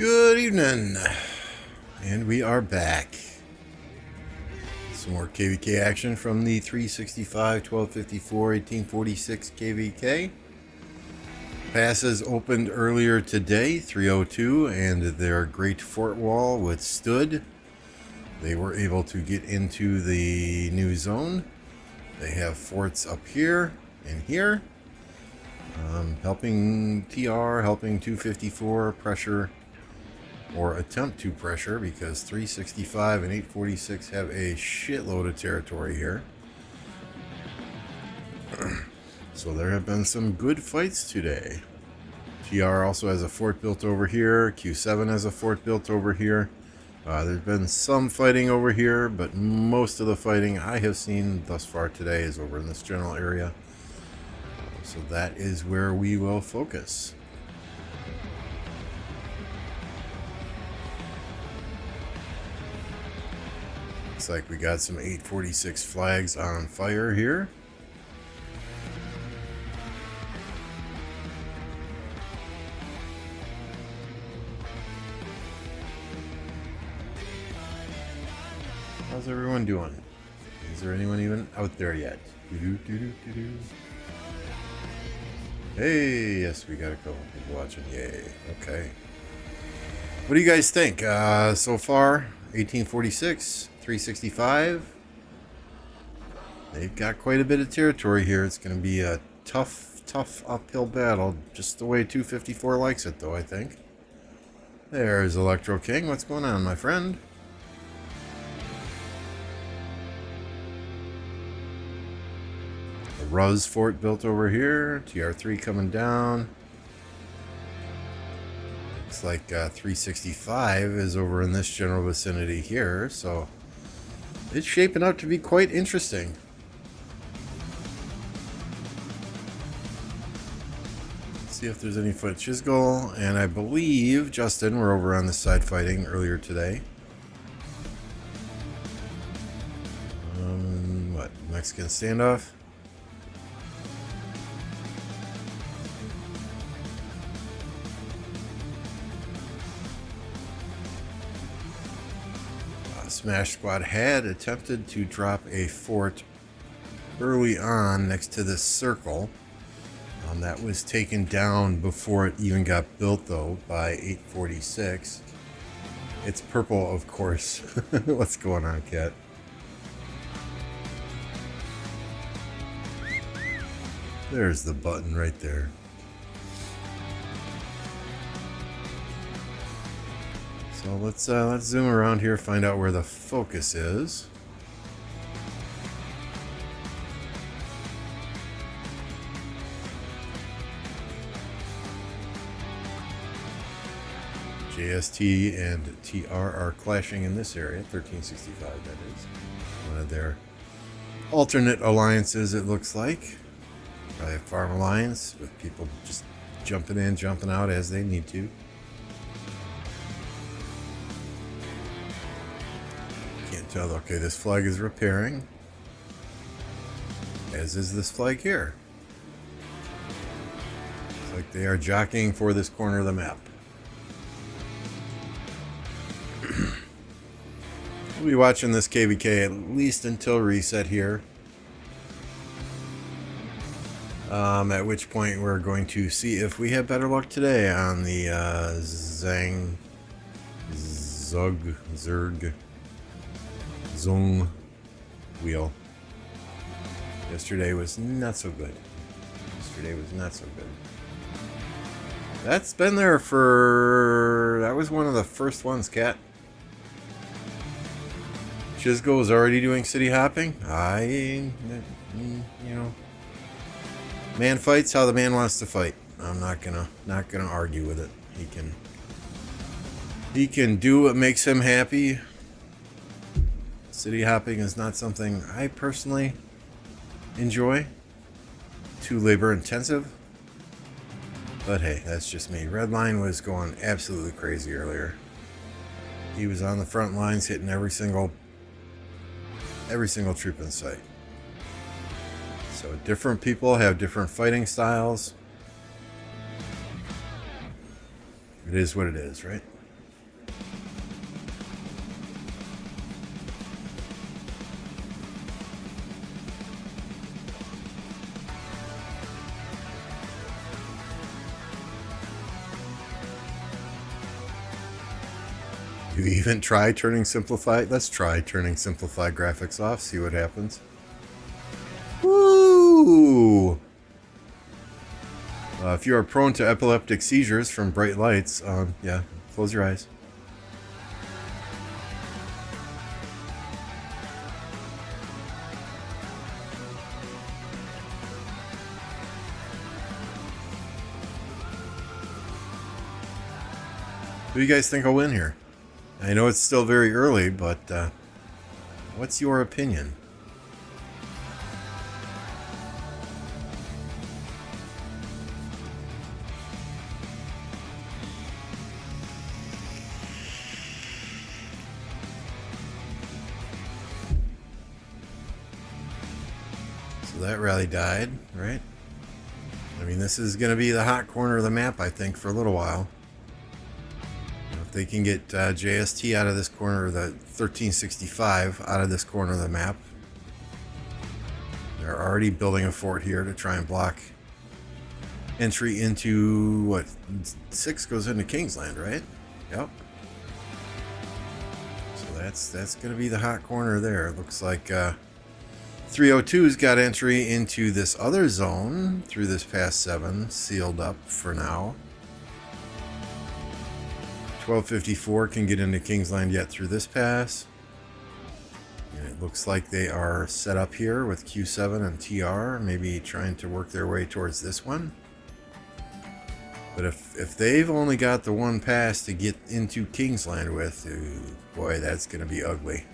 Good evening, and we are back. Some more KvK action from the 365, 1254, 1846 KvK. Passes opened earlier today, 302, and their great fort wall withstood. They were able to get into the new zone. They have forts up here and here, helping TR, helping 254 pressure or attempt to pressure, because 365 and 846 have a shitload of territory here. So there have been some good fights today. TR also has a fort built over here. Q7 has a fort built over here. There's been some fighting over here, but most of the fighting I have seen thus far today is over in this general area. So that is where we will focus. Looks like we got some 846 flags on fire here. How's everyone doing? Is there anyone even out there yet? Hey, yes, we got a couple people watching. Yay. Okay. What do you guys think? So far, 1846, 365. They've got quite a bit of territory here. It's going to be a tough uphill battle. Just the way 254 likes it, though, I think. There's Electro King. What's going on, my friend? The Ruz fort built over here. TR3 coming down. Looks like 365 is over in this general vicinity here, so it's shaping up to be quite interesting. Let's see if there's any foot. Zhuge and I believe Justin were over on this side fighting earlier today. What, Mexican standoff? Smash Squad had attempted to drop a fort early on next to this circle. That was taken down before it even got built, though, by 846. It's purple, of course. What's going on, cat? There's the button right there. So let's zoom around here, find out where the focus is. JST and TR are clashing in this area, 1365 that is. One of their alternate alliances, it looks like. Probably a farm alliance with people just jumping in, jumping out as they need to. Okay, this flag is repairing, as is this flag here. It's like they are jockeying for this corner of the map. We'll be watching this KvK at least until reset here. At which point we're going to see if we have better luck today on the Zhuge Zong wheel. Yesterday was not so good. That's been there for... That was one of the first ones, cat. Zhuge was already doing city hopping. Man fights how the man wants to fight. I'm not gonna argue with it. He can do what makes him happy. City hopping is not something I personally enjoy. Too labor intensive. But hey, that's just me. Redline was going absolutely crazy earlier. He was on the front lines hitting every single troop in sight. So different people have different fighting styles. It is what it is, right? You even try turning simplified? Let's try turning simplified graphics off, see what happens. Woo! If you are prone to epileptic seizures from bright lights, yeah, close your eyes. Who do you guys think will win here? I know it's still very early, but what's your opinion? So that rally died, right? I mean, this is going to be the hot corner of the map, I think, for a little while. If they can get JST out of this corner, or the 1365 out of this corner of the map. They're already building a fort here to try and block entry into, what, 6 goes into Kingsland, right? Yep. So that's going to be the hot corner there. It looks like 302's got entry into this other zone through this past 7, sealed up for now. 1254 can get into Kingsland yet through this pass. And it looks like they are set up here with Q7 and TR, maybe trying to work their way towards this one. But if they've only got the one pass to get into Kingsland with, ooh, boy, that's going to be ugly.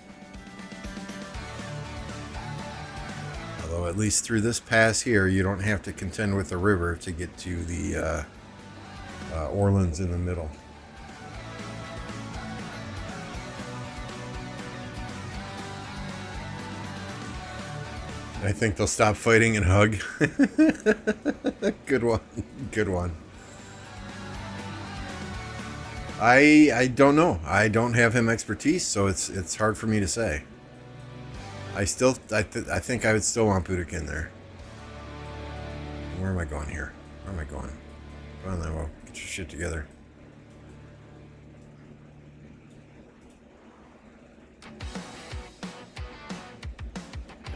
Although at least through this pass here, you don't have to contend with the river to get to the Orleans in the middle. I think they'll stop fighting and hug. Good one. Good one. I don't know. I don't have him expertise, so it's hard for me to say. I think I would still want Budokan there. Where am I going here? Where am I going? Come on, Lambeau. Get your shit together.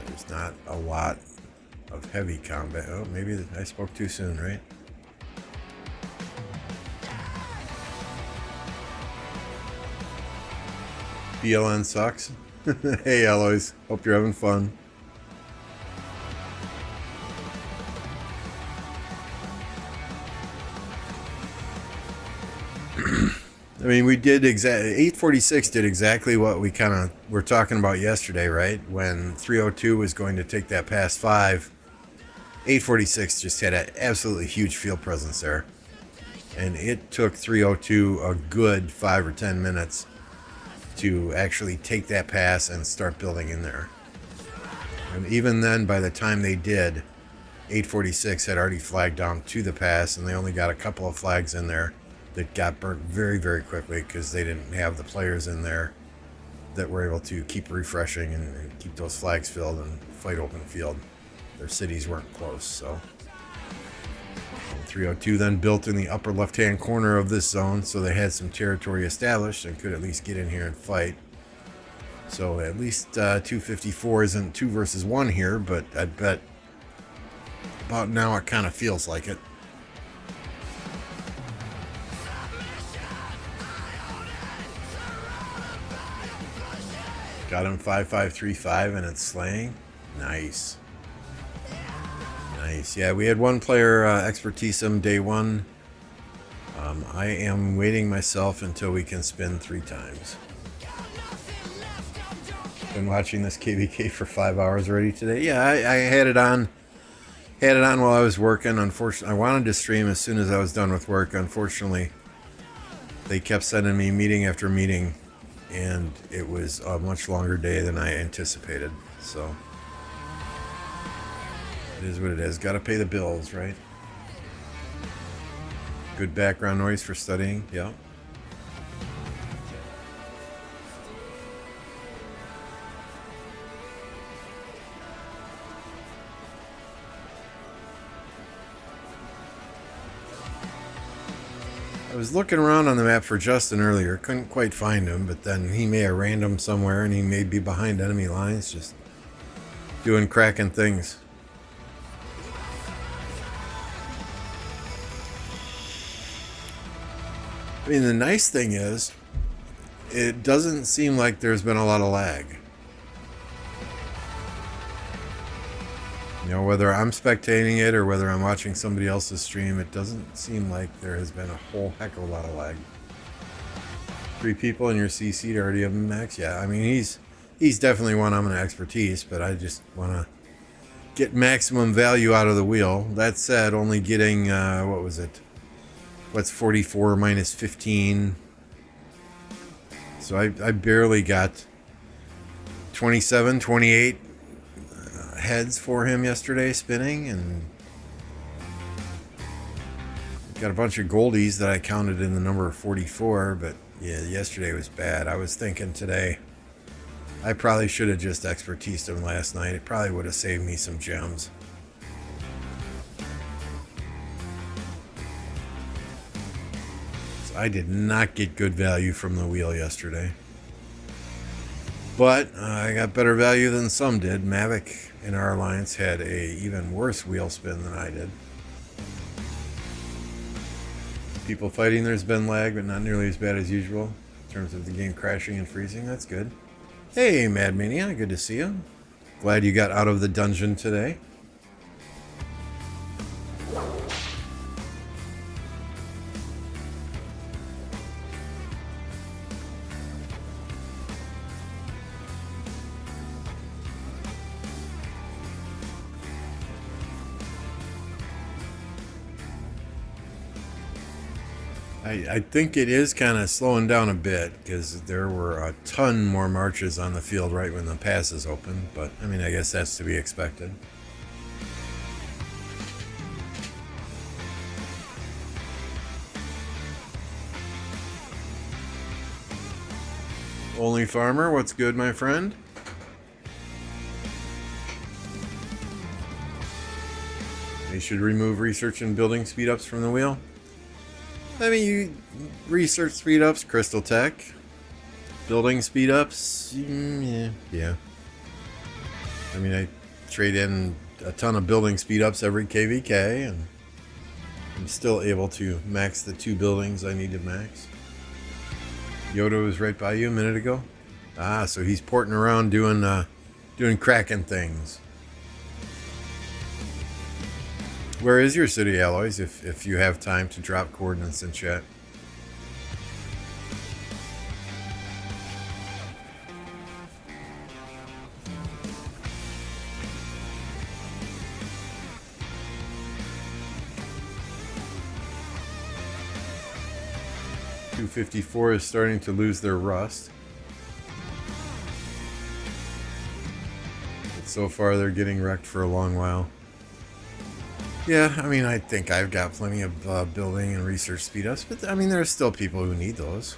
There's not a lot of heavy combat. Oh, maybe I spoke too soon, right? BLN sucks. Hey, Alloys. Hope you're having fun. I mean, we did 846 did exactly what we kind of were talking about yesterday, right? When 302 was going to take that past 5, 846 just had an absolutely huge field presence there. And it took 302 a good 5 or 10 minutes to actually take that pass and start building in there. And even then, by the time they did, 846 had already flagged down to the pass, and they only got a couple of flags in there that got burnt very, very quickly because they didn't have the players in there that were able to keep refreshing and keep those flags filled and fight open field. Their cities weren't close, so. And 302 then built in the upper left-hand corner of this zone, so they had some territory established and could at least get in here and fight. So at least 254 isn't 2 versus 1 here, but I bet about now it kind of feels like it. Got him 5535 and it's slaying. Nice. Nice. Yeah, we had one player expertise him day 1. I am waiting myself until we can spin 3 times. Been watching this KvK for 5 hours already today. Yeah, I had it on. Had it on while I was working. Unfortunately, I wanted to stream as soon as I was done with work. Unfortunately, they kept sending me meeting after meeting, and it was a much longer day than I anticipated. So it is what it is. Got to pay the bills, right? Good background noise for studying. Yeah. I was looking around on the map for Justin earlier, couldn't quite find him, but then he may have ran him somewhere and he may be behind enemy lines, just doing cracking things. I mean, the nice thing is, it doesn't seem like there's been a lot of lag. You know, whether I'm spectating it or whether I'm watching somebody else's stream, it doesn't seem like there has been a whole heck of a lot of lag. 3 people in your CC to already have him max? Yeah, I mean, he's definitely one I'm going to expertise, but I just want to get maximum value out of the wheel. That said, only getting, what was it? What's 44 minus 15? So I barely got 27, 28 heads for him yesterday spinning, and got a bunch of goldies that I counted in the number of 44, but yeah, yesterday was bad. I was thinking today I probably should have just expertised him last night. It probably would have saved me some gems. So I did not get good value from the wheel yesterday. But I got better value than some did. Mavic in our alliance had a even worse wheel spin than I did. People fighting, there's been lag, but not nearly as bad as usual in terms of the game crashing and freezing. That's good. Hey, Mad Mania, good to see you. Glad you got out of the dungeon today. I think it is kind of slowing down a bit because there were a ton more marches on the field right when the passes opened, but I mean, I guess that's to be expected. Only Farmer, what's good, my friend? They should remove research and building speed-ups from the wheel. I mean, you research speed-ups, Crystal Tech, building speed-ups, yeah. I mean, I trade in a ton of building speed-ups every KvK, and I'm still able to max the 2 buildings I need to max. Yoda was right by you a minute ago. Ah, so he's porting around doing cracking things. Where is your city, Alloys, if you have time to drop coordinates in chat? .254 is starting to lose their rust. But so far they're getting wrecked for a long while. Yeah, I mean, I think I've got plenty of building and research speed-ups, but I mean, there's still people who need those.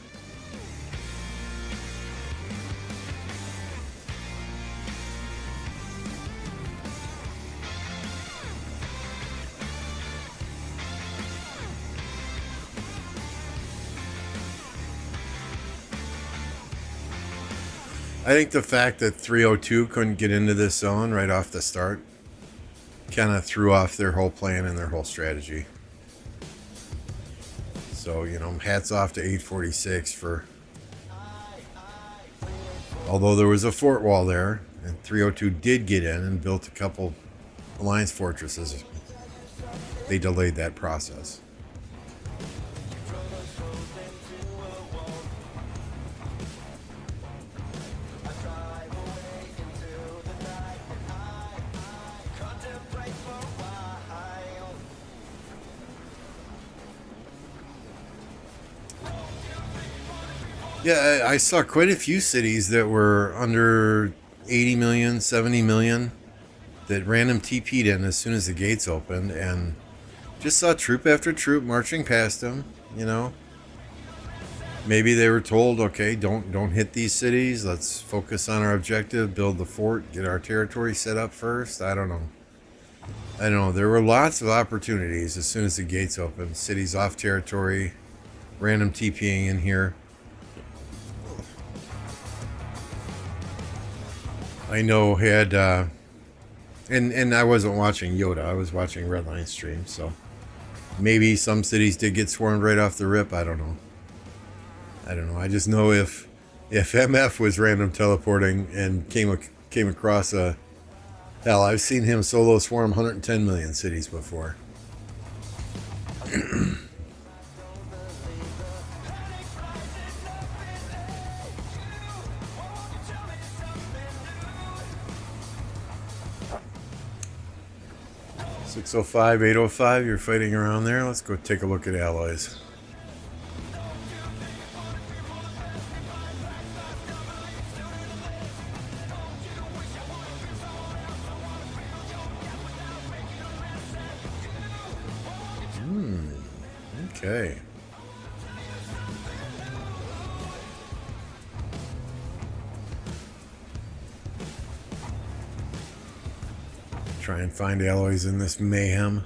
I think the fact that 302 couldn't get into this zone right off the start kind of threw off their whole plan and their whole strategy. So, you know, hats off to 846 for, although there was a fort wall there, and 302 did get in and built a couple alliance fortresses, they delayed that process. Yeah, I saw quite a few cities that were under 80 million, 70 million that random TP'd in as soon as the gates opened, and just saw troop after troop marching past them, you know. Maybe they were told, okay, don't hit these cities. Let's focus on our objective, build the fort, get our territory set up first. I don't know. There were lots of opportunities as soon as the gates opened. Cities off territory, random TPing in here. I know had, and I wasn't watching Yoda, I was watching Redline stream, so maybe some cities did get swarmed right off the rip. I don't know. I just know if MF was random teleporting and came across a, hell, I've seen him solo swarm 110 million cities before. 605, 805, you're fighting around there. Let's go take a look at alloys. Okay. Try and find alloys in this mayhem.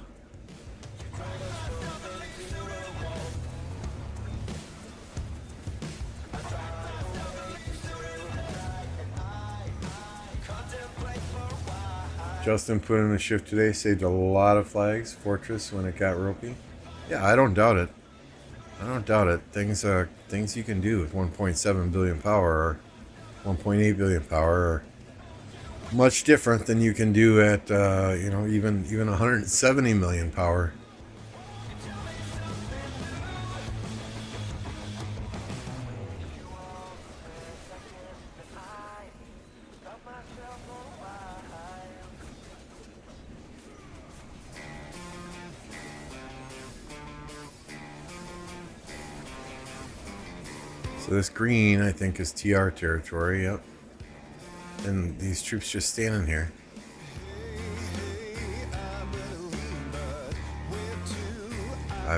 Justin put in a shift today, saved a lot of flags, Fortress, when it got ropey. Yeah, I don't doubt it. I don't doubt it. Things you can do with 1.7 billion power or 1.8 billion power are much different than you can do at even 170 million power. So this green, I think, is TR territory. Yep. And these troops just standing here.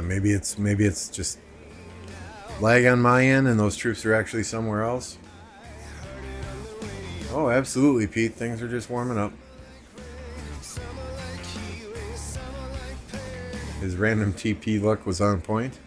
Maybe it's just lag on my end, and those troops are actually somewhere else. Oh, absolutely, Pete. Things are just warming up. His random TP luck was on point.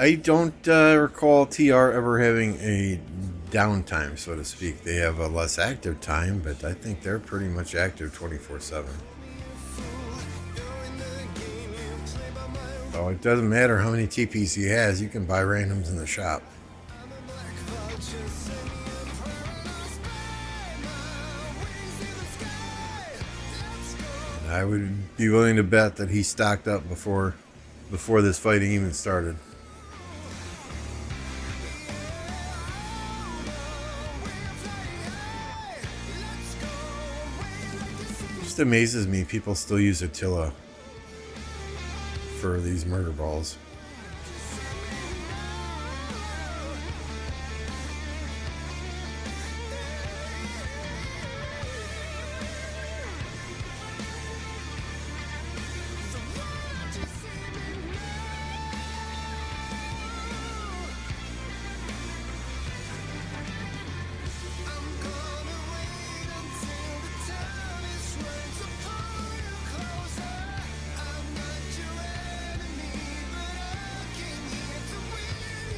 I don't recall TR ever having a downtime, so to speak. They have a less active time, but I think they're pretty much active 24/7. So it doesn't matter how many TPs he has, you can buy randoms in the shop. And I would be willing to bet that he stocked up before this fighting even started. Just amazes me people still use Attila for these murder balls.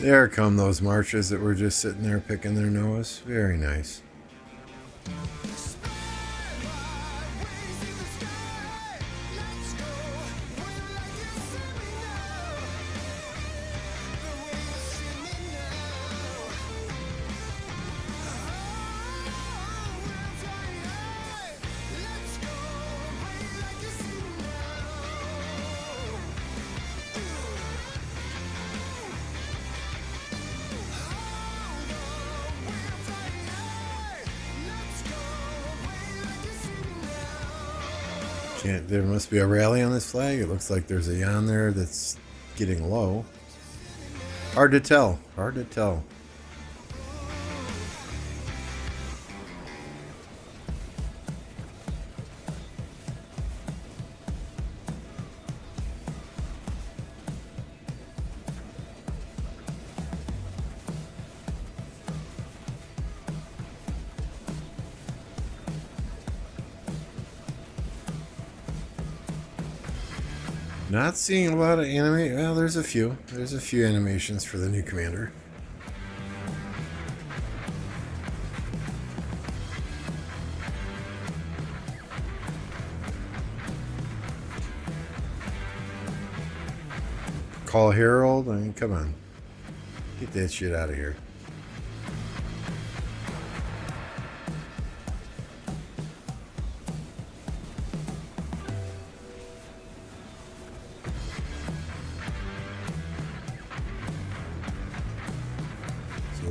There come those marches that were just sitting there picking their nose. Very nice. Can't. There must be a rally on this flag. It looks like there's a on there that's getting low. Hard to tell. Hard to tell. Not seeing a lot of anime. Well, there's a few. There's a few animations for the new commander. Call Herald? I mean, come on. Get that shit out of here.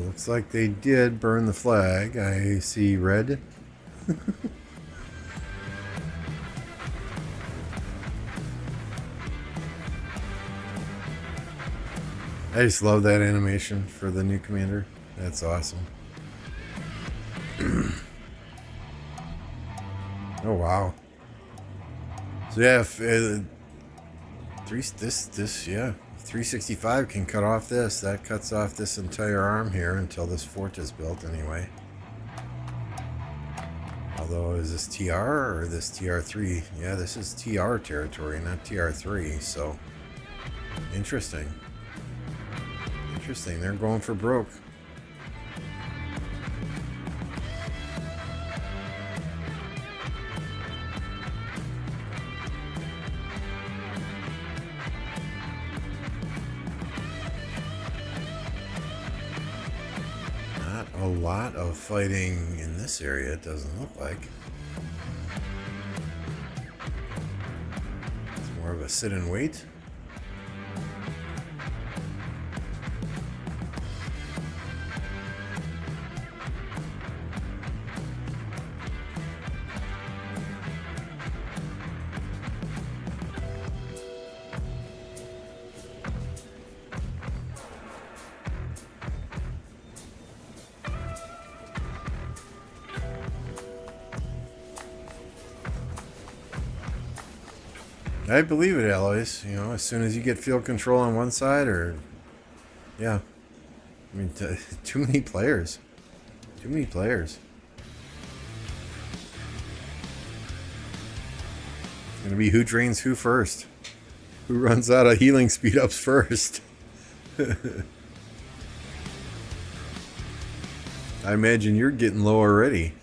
Looks like they did burn the flag. I see red. I just love that animation for the new commander. That's awesome. Oh wow. So yeah, if, yeah. 365 can cut off this. That cuts off this entire arm here until this fort is built anyway. Although, is this TR or this TR3? Yeah, this is TR territory, not TR3, so interesting. Interesting, they're going for broke. A lot of fighting in this area, it doesn't look like. It's more of a sit and wait. I believe it, Alloys. You know, as soon as you get field control on one side, or yeah, I mean, too many players. Too many players. It's gonna be who drains who first. Who runs out of healing speed ups first. I imagine you're getting low already.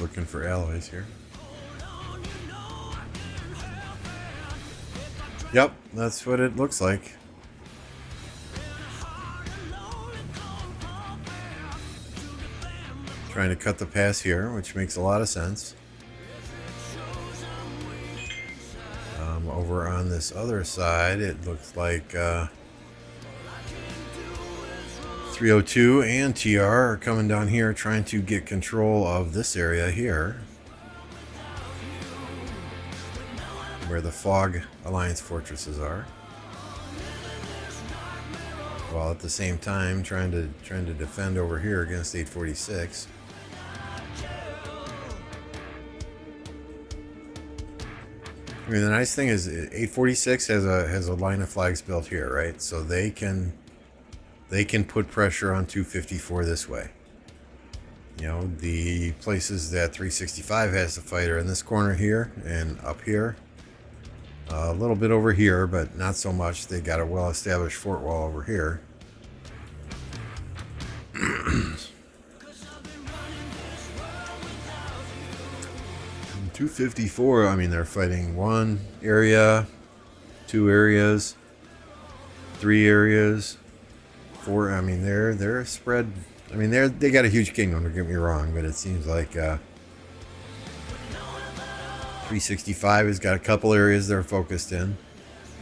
Looking for alloys here. Yep, that's what it looks like. Trying to cut the pass here, which makes a lot of sense. Over on this other side, it looks like 302 and TR are coming down here trying to get control of this area here, where the Fog Alliance fortresses are, while at the same time trying to defend over here against 846. mean, the nice thing is 846 has a line of flags built here, right? So they can put pressure on 254 this way. You know, the places that 365 has the fighter in this corner here and up here. A little bit over here, but not so much. They got a well-established fort wall over here. 254, I mean, they're fighting one area, two areas, three areas, four. I mean, they're spread. I mean, they got a huge kingdom, don't get me wrong, but it seems like 365 has got a couple areas they're focused in.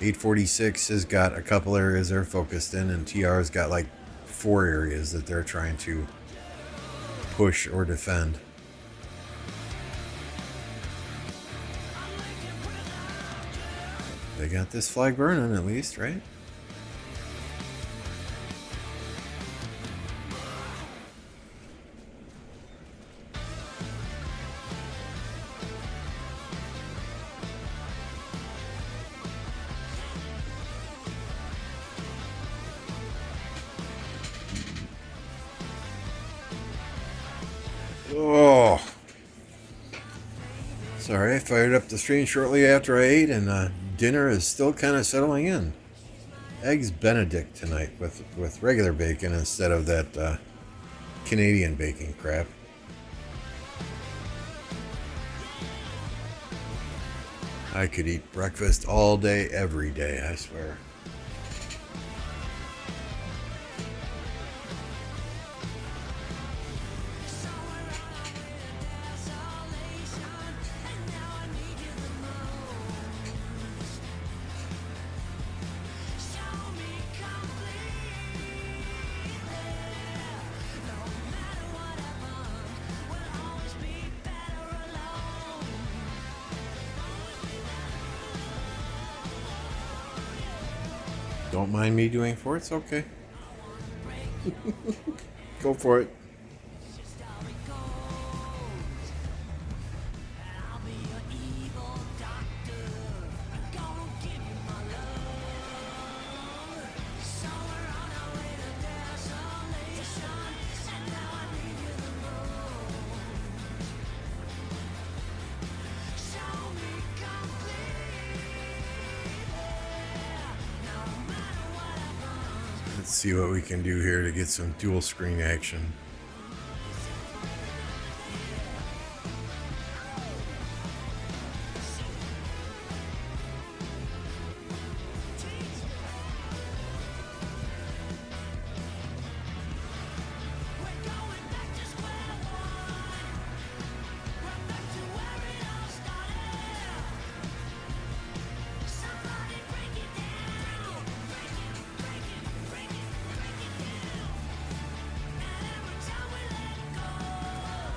846 has got a couple areas they're focused in, and TR has got like 4 areas that they're trying to push or defend. They got this flag burning at least, right? Oh, sorry, I fired up the stream shortly after I ate, and dinner is still kind of settling in. Eggs Benedict tonight with regular bacon instead of that Canadian bacon crap. I could eat breakfast all day, every day, I swear. Don't mind me doing forts? Okay. Go for it. Let's see what we can do here to get some dual screen action.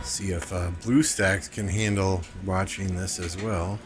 See if BlueStacks can handle watching this as well.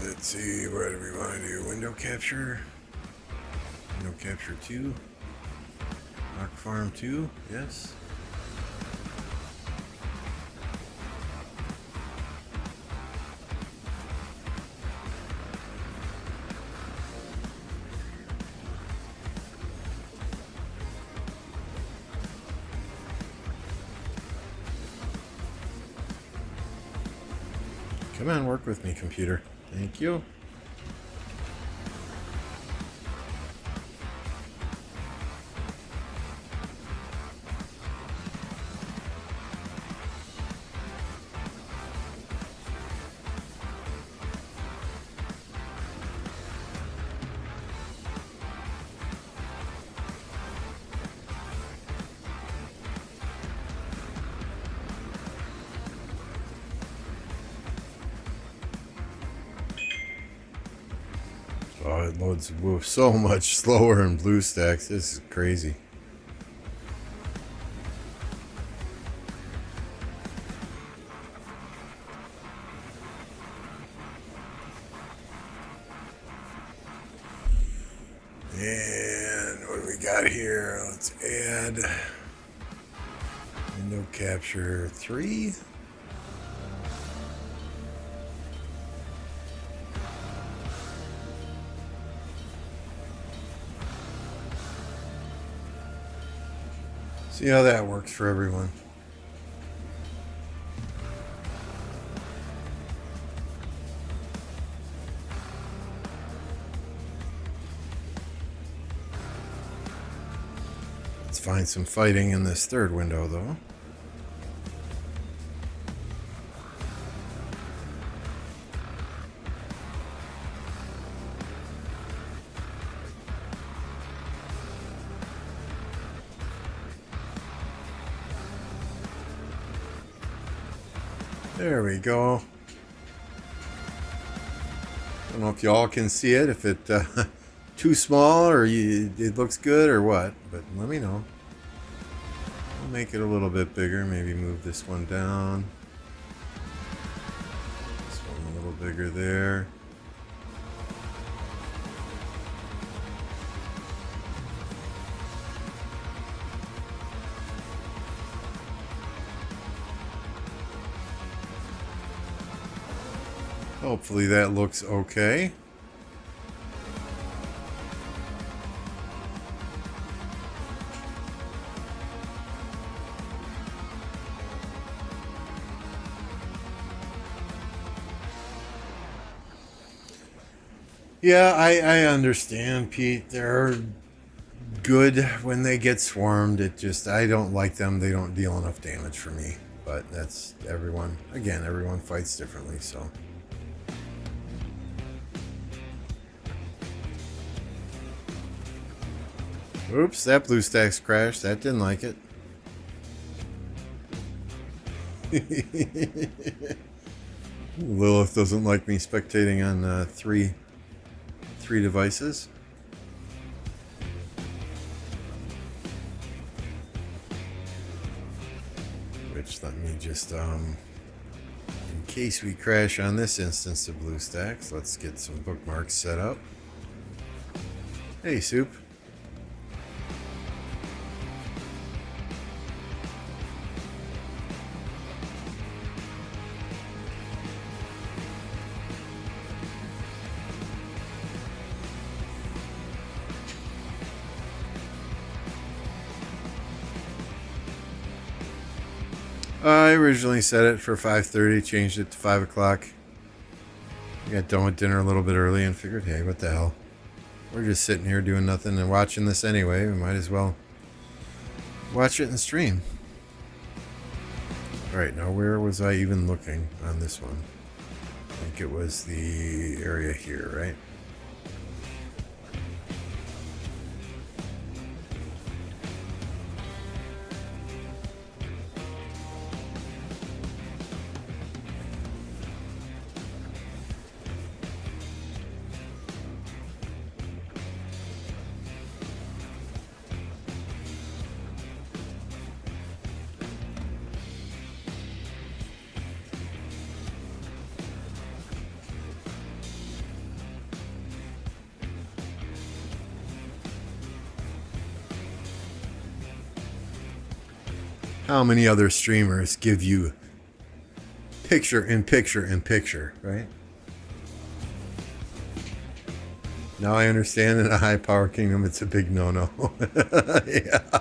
Let's see, what do we want to do? Window capture? Window capture 2? Rock farm 2? Yes. Come on, work with me, computer. Thank you. Oh, it loads so much slower in BlueStacks. This is crazy. And what do we got here? Let's add window capture 3. See how that works for everyone. Let's find some fighting in this third window, though. There we go. I don't know if y'all can see it, if it too small or it looks good or what, but let me know. I'll make it a little bit bigger, maybe move this one down. This one a little bigger there. Hopefully that looks okay. Yeah, I understand, Pete. They're good when they get swarmed. It just, I don't like them. They don't deal enough damage for me. But that's everyone. Again, everyone fights differently, so. Oops, that BlueStacks crashed. That didn't like it. Lilith doesn't like me spectating on three devices. Which, let me just, in case we crash on this instance of BlueStacks, let's get some bookmarks set up. Hey, Soup. I originally set it for 5:30, changed it to 5 o'clock. I got done with dinner a little bit early and figured, hey, what the hell? We're just sitting here doing nothing and watching this anyway. We might as well watch it and stream. Alright, now where was I even looking on this one? I think it was the area here, right? How many other streamers give you picture in picture in picture, right? Now I understand in a high power kingdom it's a big no-no. Yeah.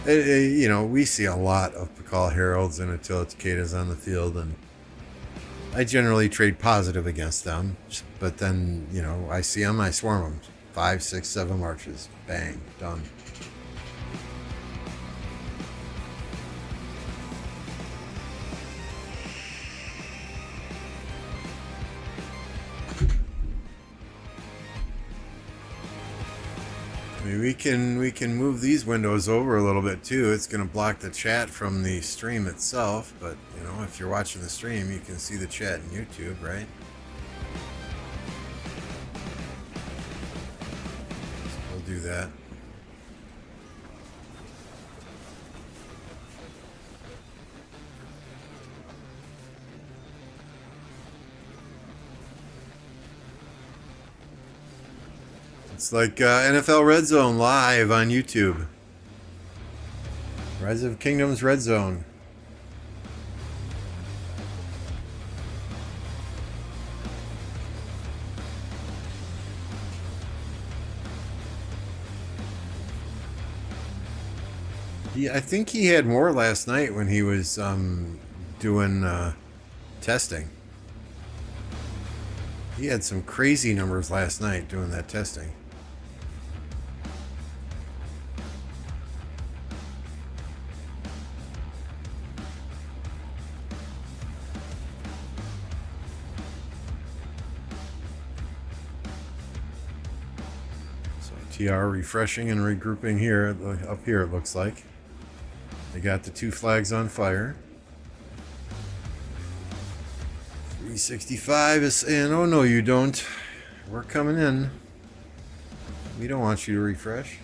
You know, we see a lot of Pakal Heralds and Attila Takedas on the field, and I generally trade positive against them. But then, you know, I see them, I swarm them. 5, 6, 7 marches. Bang. Done. I mean, we can move these windows over a little bit too. It's going to block the chat from the stream itself, but you know, if you're watching the stream, you can see the chat in YouTube, right? So we'll do that. It's like NFL Red Zone live on YouTube. Rise of Kingdoms Red Zone. I think he had more last night when he was doing testing. He had some crazy numbers last night doing that testing. TR refreshing and regrouping here, up here it looks like. They got the two flags on fire. 365 is saying, oh no you don't. We're coming in. We don't want you to refresh.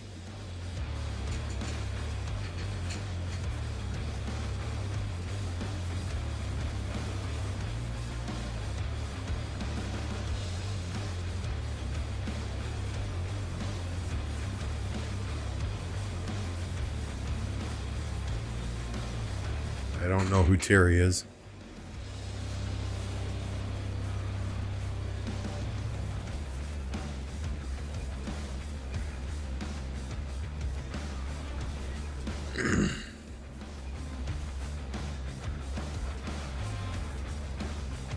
I don't know who Terry is.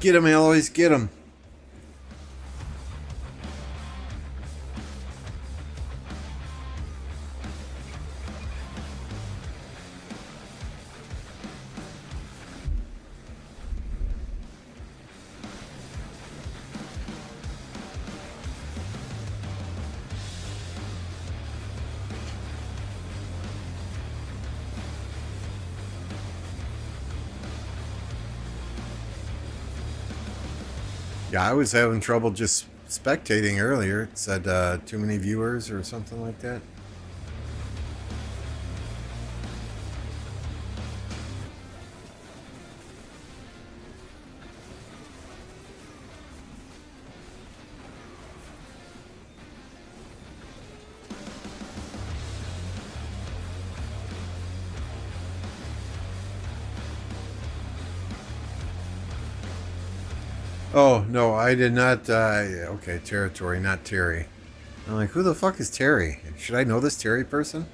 Get him, Aloys, get him. Yeah, I was having trouble just spectating earlier. It said too many viewers or something like that. Oh, no, I did not. Okay, territory, not Terry. I'm like, who the fuck is Terry? Should I know this Terry person?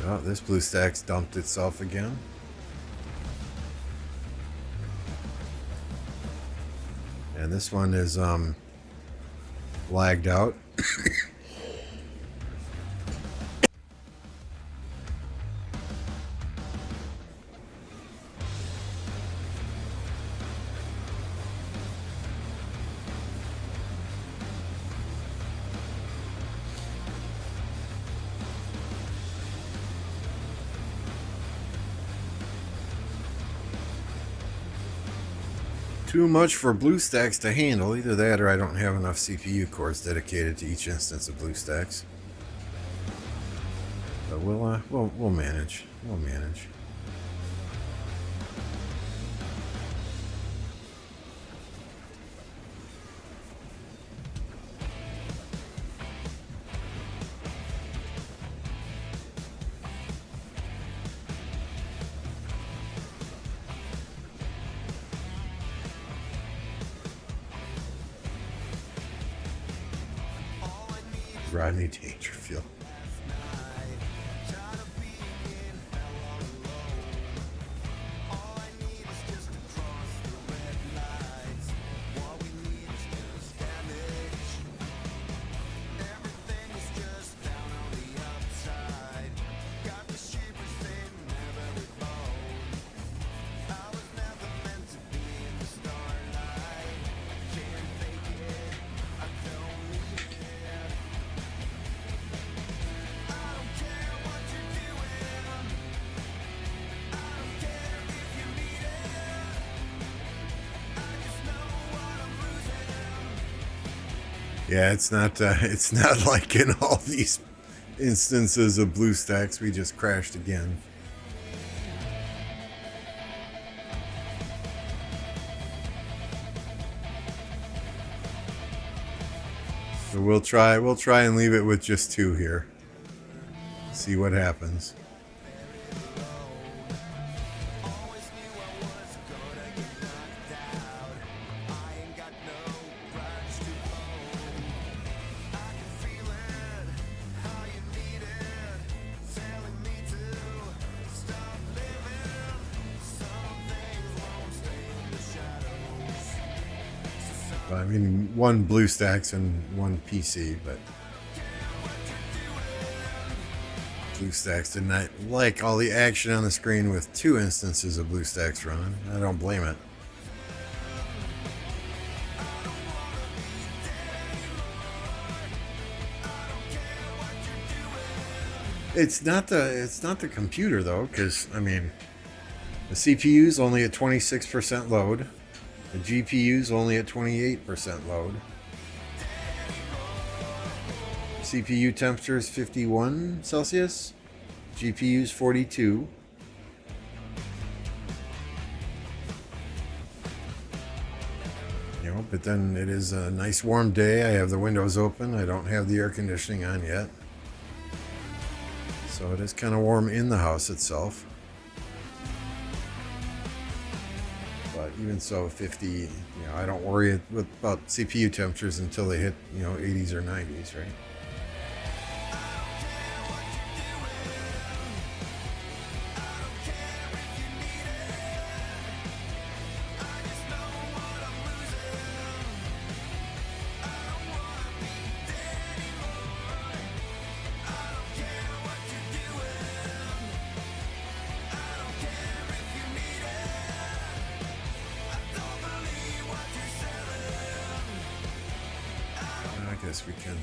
Oh, this blue stack's dumped itself again. And this one is lagged out. Too much for BlueStacks to handle. Either that or I don't have enough CPU cores dedicated to each instance of BlueStacks. But we'll manage. We'll manage. Rodney Dangerfield. Yeah, it's not like in all these instances of BlueStacks we just crashed again. So we'll try and leave it with just 2 here. See what happens. I mean, 1 BlueStacks and 1 PC, but BlueStacks did not like all the action on the screen with 2 instances of BlueStacks running. I don't blame it. It's not the computer though, because I mean, the CPU's only at 26% load. The GPU's only at 28% load. CPU temperature is 51 Celsius. GPU's 42. You know, but then it is a nice warm day. I have the windows open. I don't have the air conditioning on yet. So it is kind of warm in the house itself. But even so, 50, you know, I don't worry about CPU temperatures until they hit, you know, 80s or 90s, right? I guess we can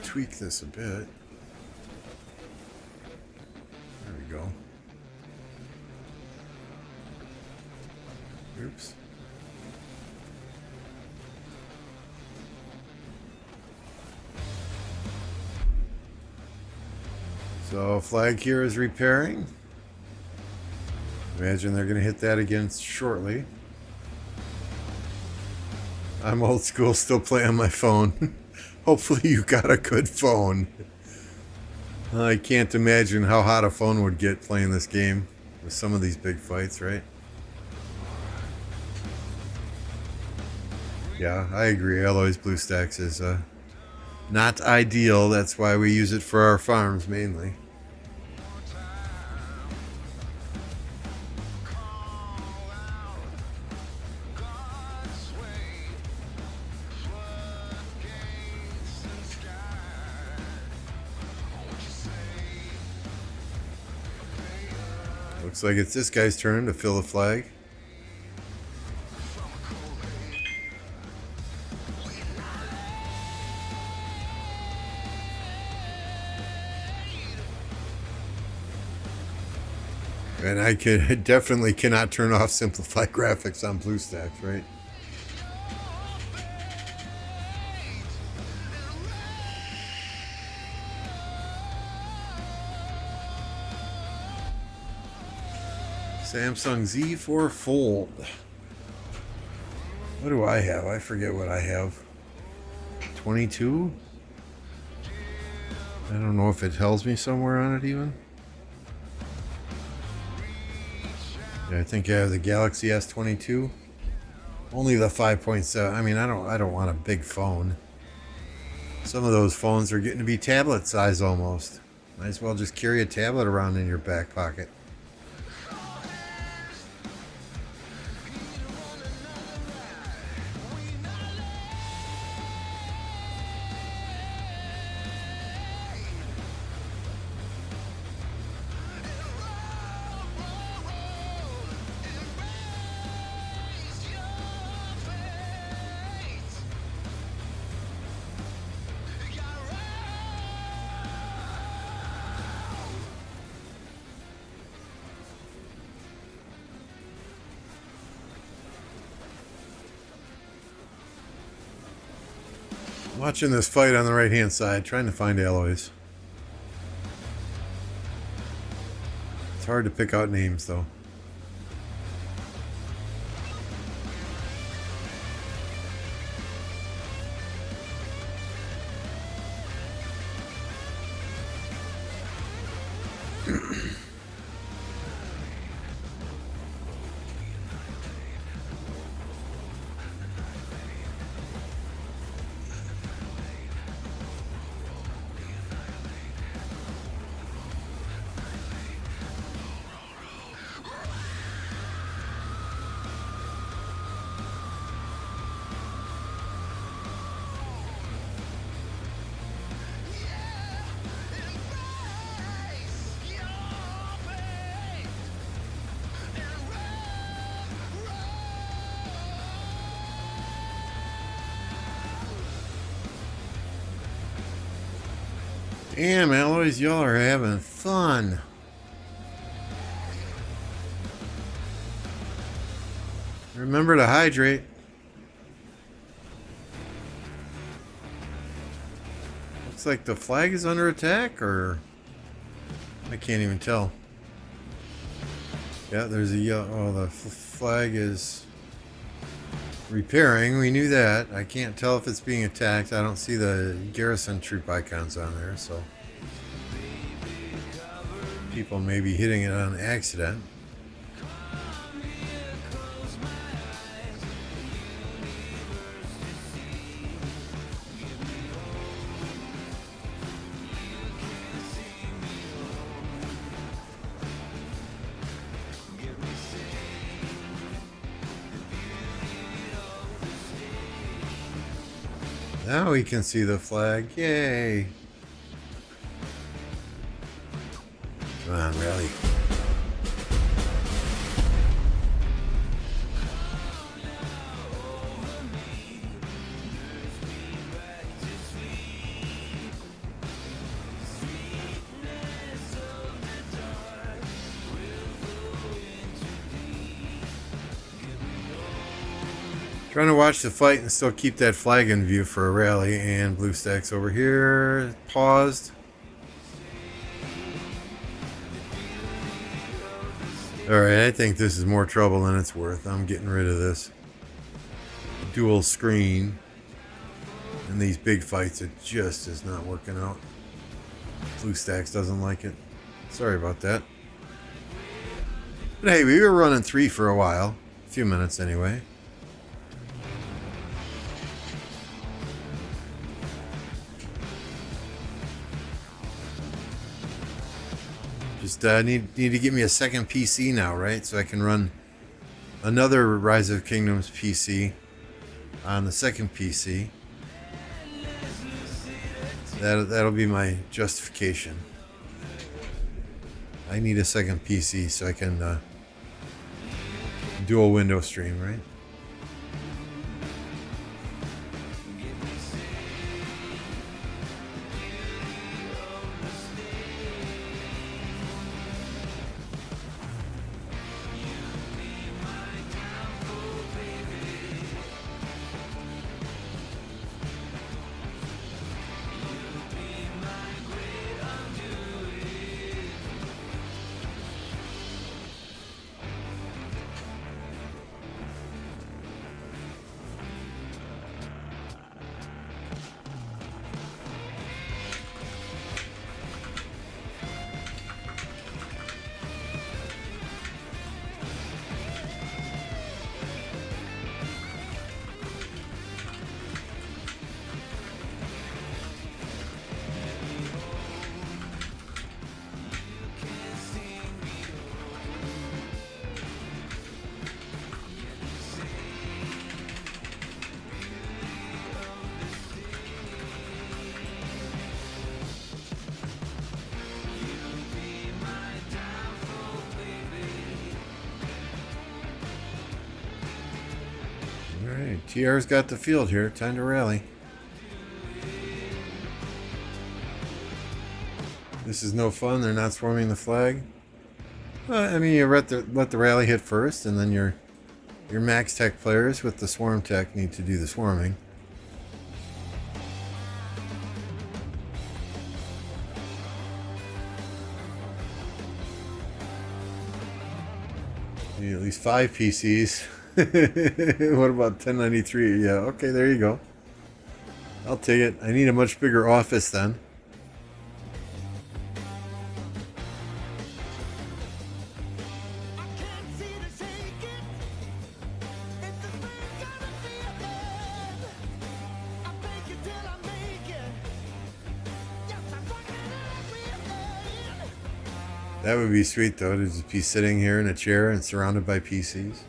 tweak this a bit. There we go. Oops. So flag here is repairing. Imagine they're going to hit that again shortly. I'm old school, still play on my phone. Hopefully you got a good phone. I can't imagine how hot a phone would get playing this game with some of these big fights, right? Yeah, I agree. Alloy's BlueStacks is not ideal. That's why we use it for our farms mainly. Looks like it's this guy's turn to fill the flag. And I definitely cannot turn off simplified graphics on BlueStacks, right? Samsung Z4 Fold. What do I have? I forget what I have. 22? I don't know if it tells me somewhere on it even. Yeah, I think I have the Galaxy S22. Only the 5.7. I mean, I don't want a big phone. Some of those phones are getting to be tablet size almost. Might as well just carry a tablet around in your back pocket. Watching this fight on the right hand side, trying to find alloys. It's hard to pick out names though. Damn, alloys, y'all are having fun. Remember to hydrate. Looks like the flag is under attack, or I can't even tell. Yeah, there's a yellow. Oh, the flag is repairing. We knew that. I can't tell if it's being attacked. I don't see the garrison troop icons on there, so people may be hitting it on accident. Now we can see the flag. Yay! Come on, rally. Trying to watch the fight and still keep that flag in view for a rally. And blue stacks over here. Paused. Alright, I think this is more trouble than it's worth. I'm getting rid of this dual screen. In these big fights, it just is not working out. Blue stacks doesn't like it. Sorry about that. But hey, we were running 3 for a while. A few minutes anyway. Just need to get me a second PC now, right? So I can run another Rise of Kingdoms PC on the second PC. That'll be my justification. I need a second PC so I can dual window stream, right? Alright, TR's got the field here. Time to rally. This is no fun. They're not swarming the flag. I mean, you let the rally hit first, and then your max tech players with the swarm tech need to do the swarming. need at least 5 PCs. What about 1093? Yeah, okay, there you go. I'll take it. I need a much bigger office then. That would be sweet though, to just be sitting here in a chair and surrounded by PCs.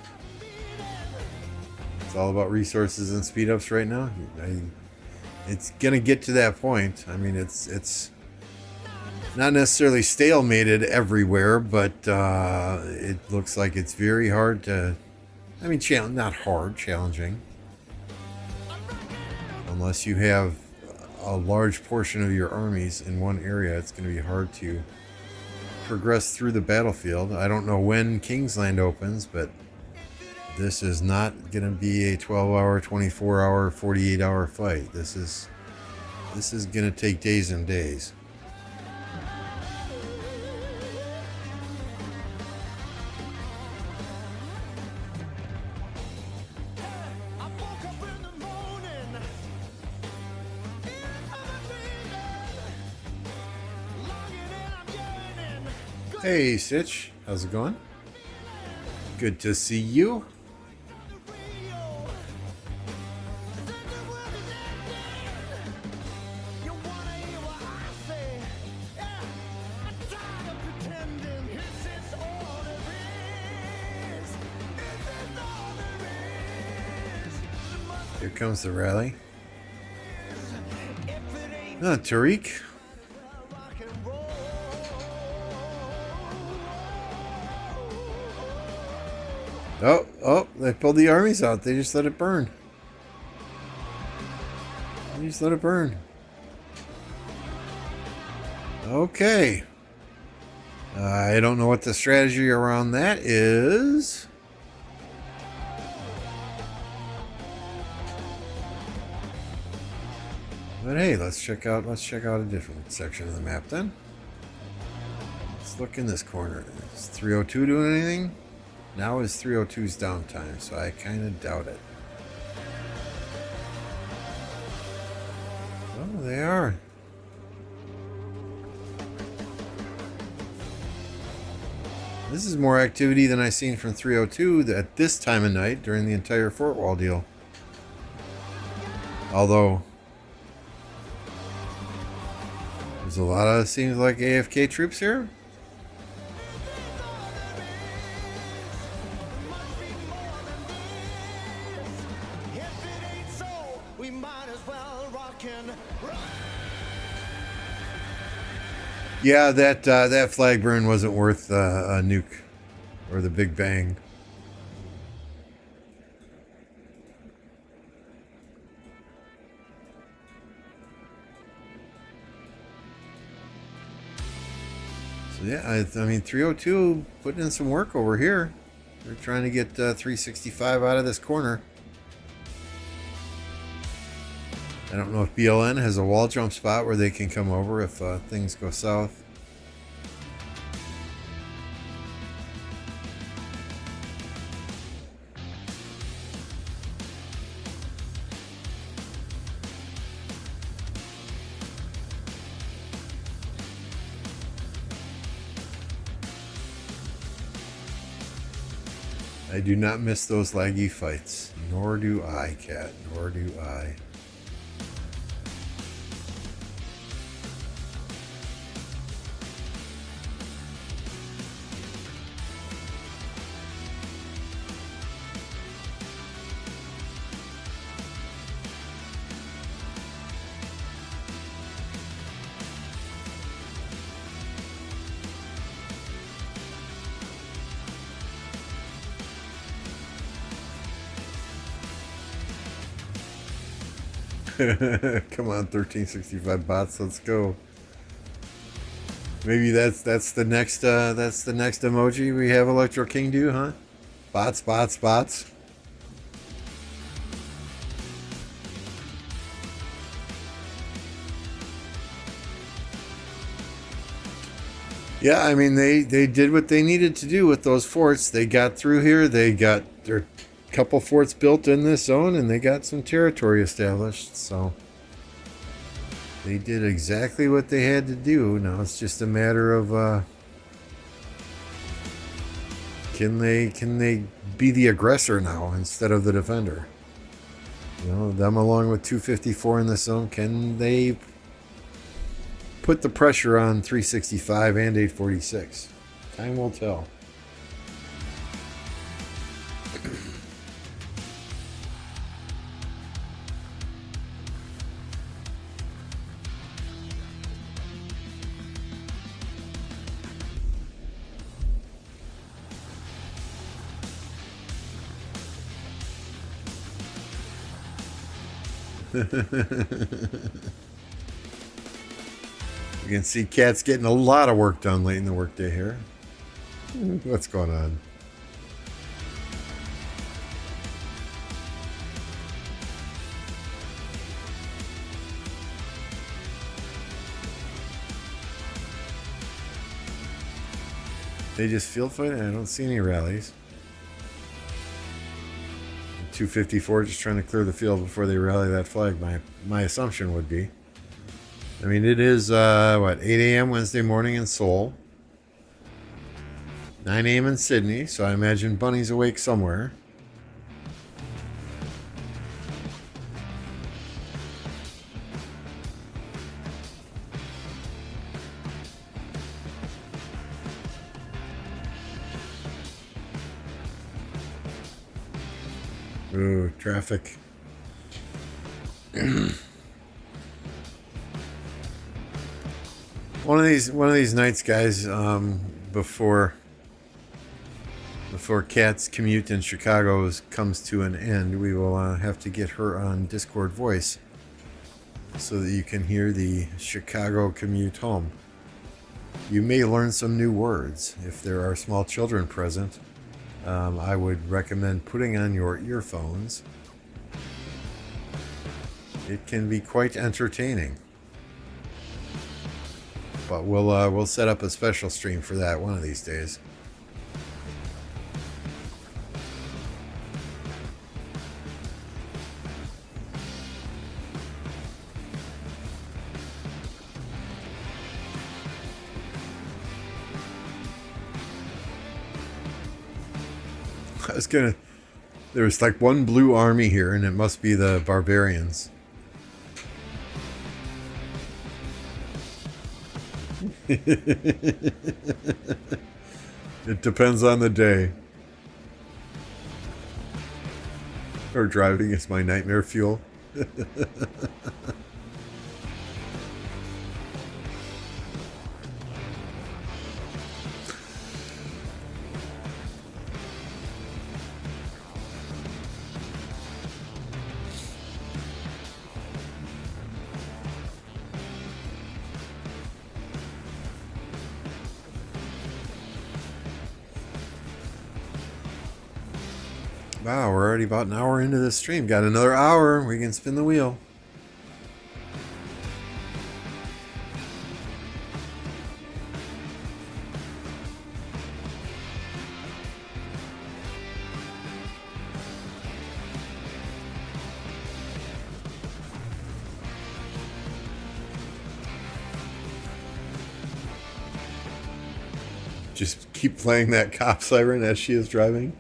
It's all about resources and speed ups right now. It's gonna get to that point. I mean, it's not necessarily stalemated everywhere, but it looks like it's very hard to. I mean, not hard, challenging. Unless you have a large portion of your armies in one area, it's going to be hard to progress through the battlefield. I don't know when Kingsland opens, but this is not going to be a 12-hour, 24-hour, 48-hour fight. This is going to take days and days. Hey, Stitch. How's it going? Good to see you. Here comes the rally. Ah, Tariq. Oh, they pulled the armies out. They just let it burn. They just let it burn. Okay. I don't know what the strategy around that is. But hey, let's check out a different section of the map then. Let's look in this corner. Is 302 doing anything? Now is 302's downtime, so I kind of doubt it. Oh, they are. This is more activity than I've seen from 302 at this time of night during the entire Fort Wall deal. Although, there's a lot of, seems like AFK troops here. Yeah, that flag burn wasn't worth a nuke or the Big Bang. So yeah, I mean 302 putting in some work over here. They're trying to get 365 out of this corner. I don't know if BLN has a wall jump spot where they can come over if things go south. I do not miss those laggy fights. Nor do I, Cat. Nor do I. Come on, 1365 bots, let's go. Maybe that's the next emoji we have Electro King do, huh? Bots, bots, bots. Yeah, I mean they did what they needed to do with those forts. They got through here. They got their couple forts built in this zone, and they got some territory established. So they did exactly what they had to do. Now it's just a matter of can they be the aggressor now instead of the defender? You know, them along with 254 in this zone, can they put the pressure on 365 and 846? Time will tell. You can see Cat's getting a lot of work done late in the workday here. What's going on? They just field fighting? I don't see any rallies. 254 just trying to clear the field before they rally that flag. My assumption would be. I mean, it is, 8 a.m. Wednesday morning in Seoul. 9 a.m. in Sydney, so I imagine Bunny's awake somewhere. Ooh, traffic. One of these nights, guys, before Kat's commute in Chicago comes to an end, we will have to get her on Discord voice so that you can hear the Chicago commute home. You may learn some new words. If there are small children present, I would recommend putting on your earphones. It can be quite entertaining. But we'll set up a special stream for that one of these days. There's like one blue army here, and it must be the barbarians. It depends on the day. Or driving is my nightmare fuel. Wow, we're already about an hour into this stream. Got another hour. We can spin the wheel. Just keep playing that cop siren as she is driving.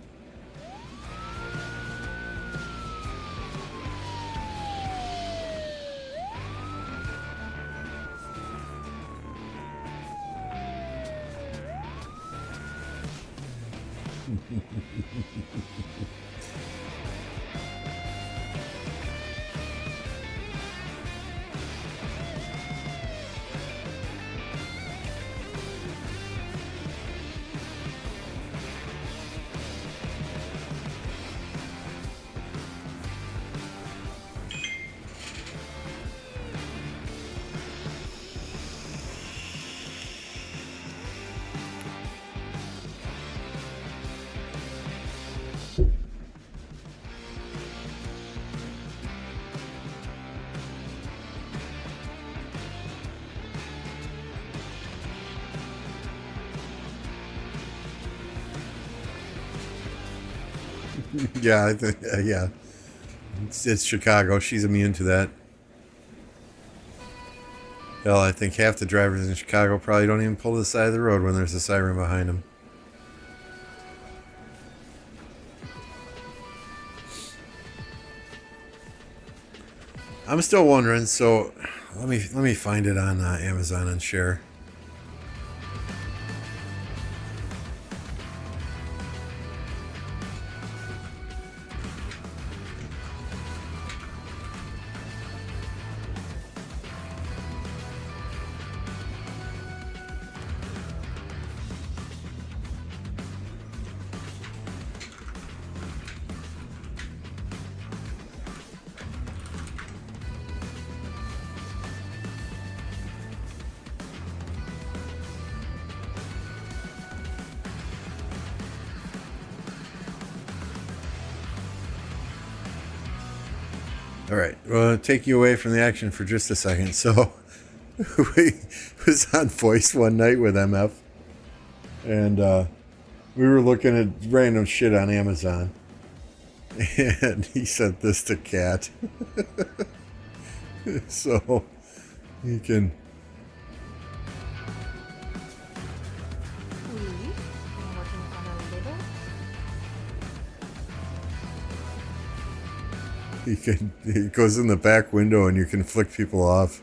Yeah, yeah. It's Chicago. She's immune to that. Hell, I think half the drivers in Chicago probably don't even pull to the side of the road when there's a siren behind them. I'm still wondering, so let me find it on Amazon and share. All right, well, I'll take you away from the action for just a second. So, we was on Voice one night with MF, and we were looking at random shit on Amazon, and he sent this to Kat. So, you can... It goes in the back window and you can flick people off.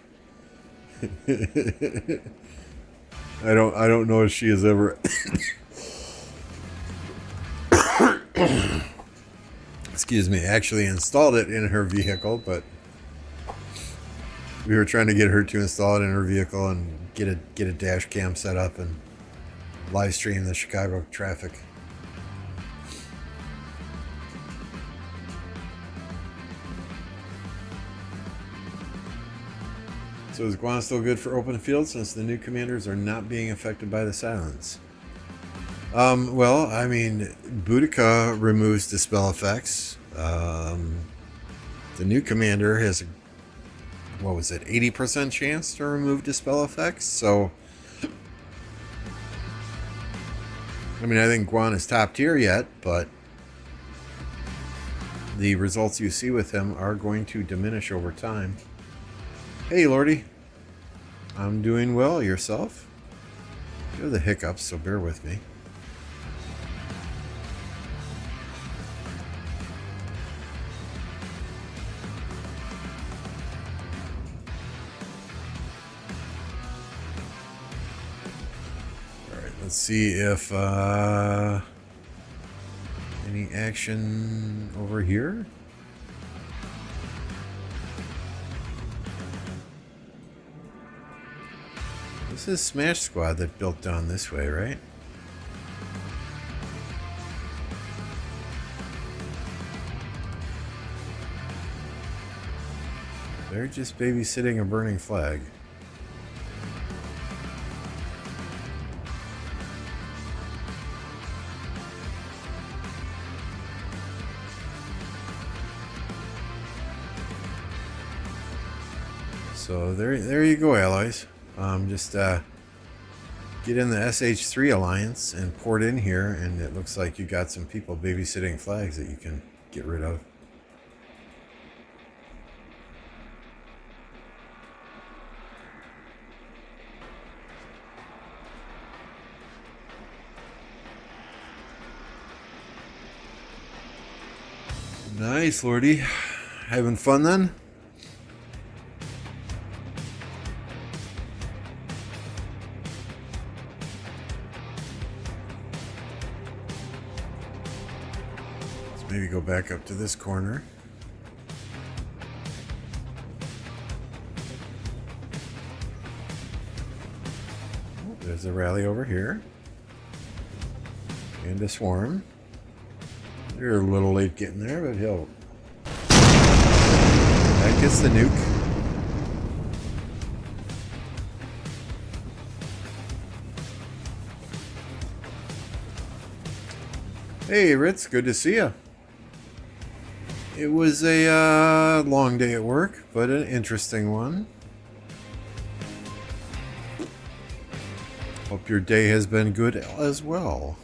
I don't know if she has ever excuse me, actually installed it in her vehicle, but we were trying to get her to install it in her vehicle and get a dash cam set up and live stream the Chicago traffic. So is Guan still good for open field since the new commanders are not being affected by the silence? Well, I mean, Boudica removes dispel effects. The new commander has, what was it, 80% chance to remove dispel effects. So, I mean, I think Guan is top tier yet, but the results you see with him are going to diminish over time. Hey, Lordy. I'm doing well. Yourself? You have the hiccups, so bear with me. Alright, let's see if any action over here. This is Smash Squad that built down this way, right? They're just babysitting a burning flag. So there you go, allies. Just get in the SH3 alliance and port in here, and it looks like you got some people babysitting flags that you can get rid of. Nice, Lordy. Having fun then? Maybe go back up to this corner. Oh, there's a rally over here. And a swarm. You're a little late getting there, but he'll... That gets the nuke. Hey, Ritz, good to see you. It was a long day at work, but an interesting one. Hope your day has been good as well.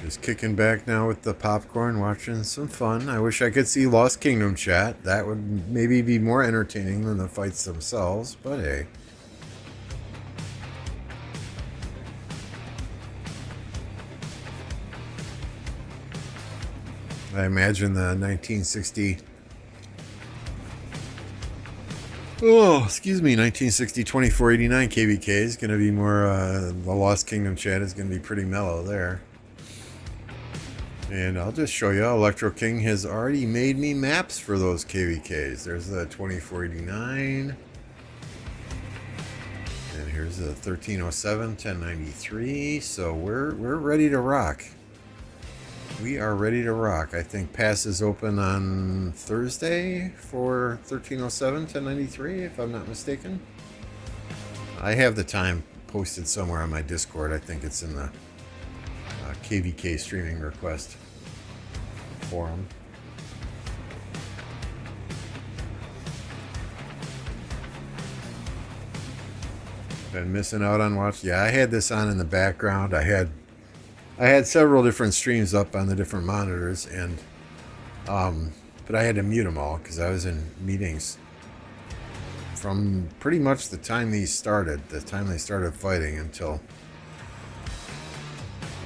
Just kicking back now with the popcorn, watching some fun. I wish I could see Lost Kingdom chat. That would maybe be more entertaining than the fights themselves, but hey. I imagine the 1960... Oh, excuse me, 1960 2489 KvK is going to be more, the Lost Kingdom chat is going to be pretty mellow there. And I'll just show you, Electro King has already made me maps for those KvKs. There's the 2489. And here's the 1307, 1093. So we're ready to rock. We are ready to rock. I think pass is open on Thursday for 1307, 1093, if I'm not mistaken. I have the time posted somewhere on my Discord. I think it's in the KvK streaming request forum. Been missing out on watch. Yeah, I had this on in the background. I had several different streams up on the different monitors, and but I had to mute them all because I was in meetings from pretty much the time they started fighting until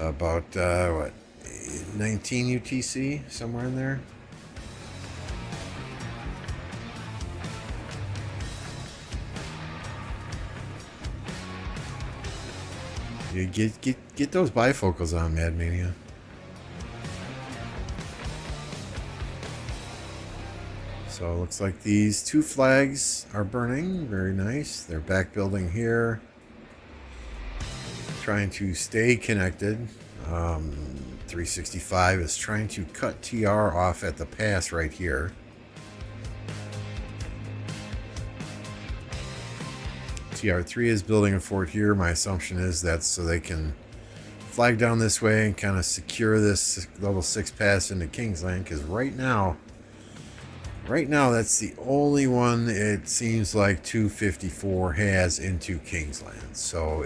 about what, 19 UTC, somewhere in there. You get those bifocals on, Mad Mania. So it looks like these two flags are burning. Very nice. They're back building here. Trying to stay connected. 365 is trying to cut TR off at the pass right here. TR3 is building a fort here. My assumption is that's so they can flag down this way and kind of secure this level 6 pass into Kingsland, because right now that's the only one it seems like 254 has into Kingsland. So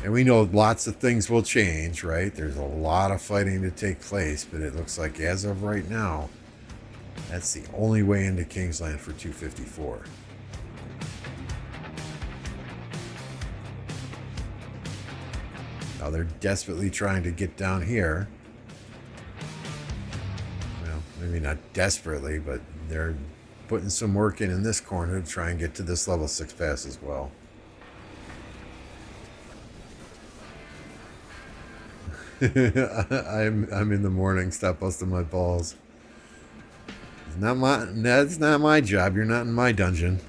and we know lots of things will change, right? There's a lot of fighting to take place, but it looks like as of right now, that's the only way into Kingsland for 254. Now they're desperately trying to get down here. Well, maybe not desperately, but they're putting some work in this corner to try and get to this level 6 pass as well. I'm in the morning. Stop busting my balls. That's not my job. You're not in my dungeon.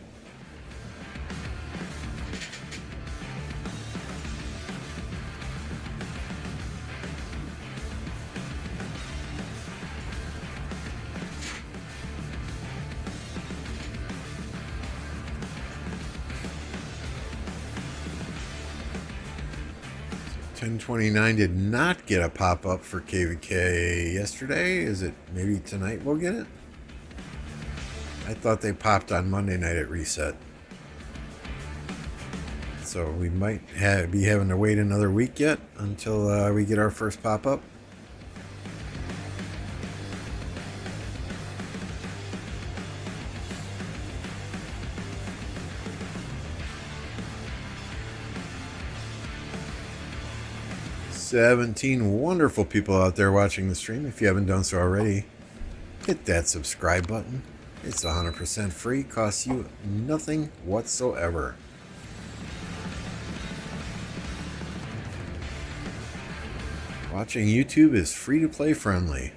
.29 did not get a pop-up for KvK yesterday. Is it maybe tonight we'll get it? I thought they popped on Monday night at reset. So we might be having to wait another week yet until we get our first pop-up. $17 wonderful people out there watching the stream. If you haven't done so already, hit that subscribe button. It's 100% free, costs you nothing whatsoever. Watching YouTube is free to play friendly.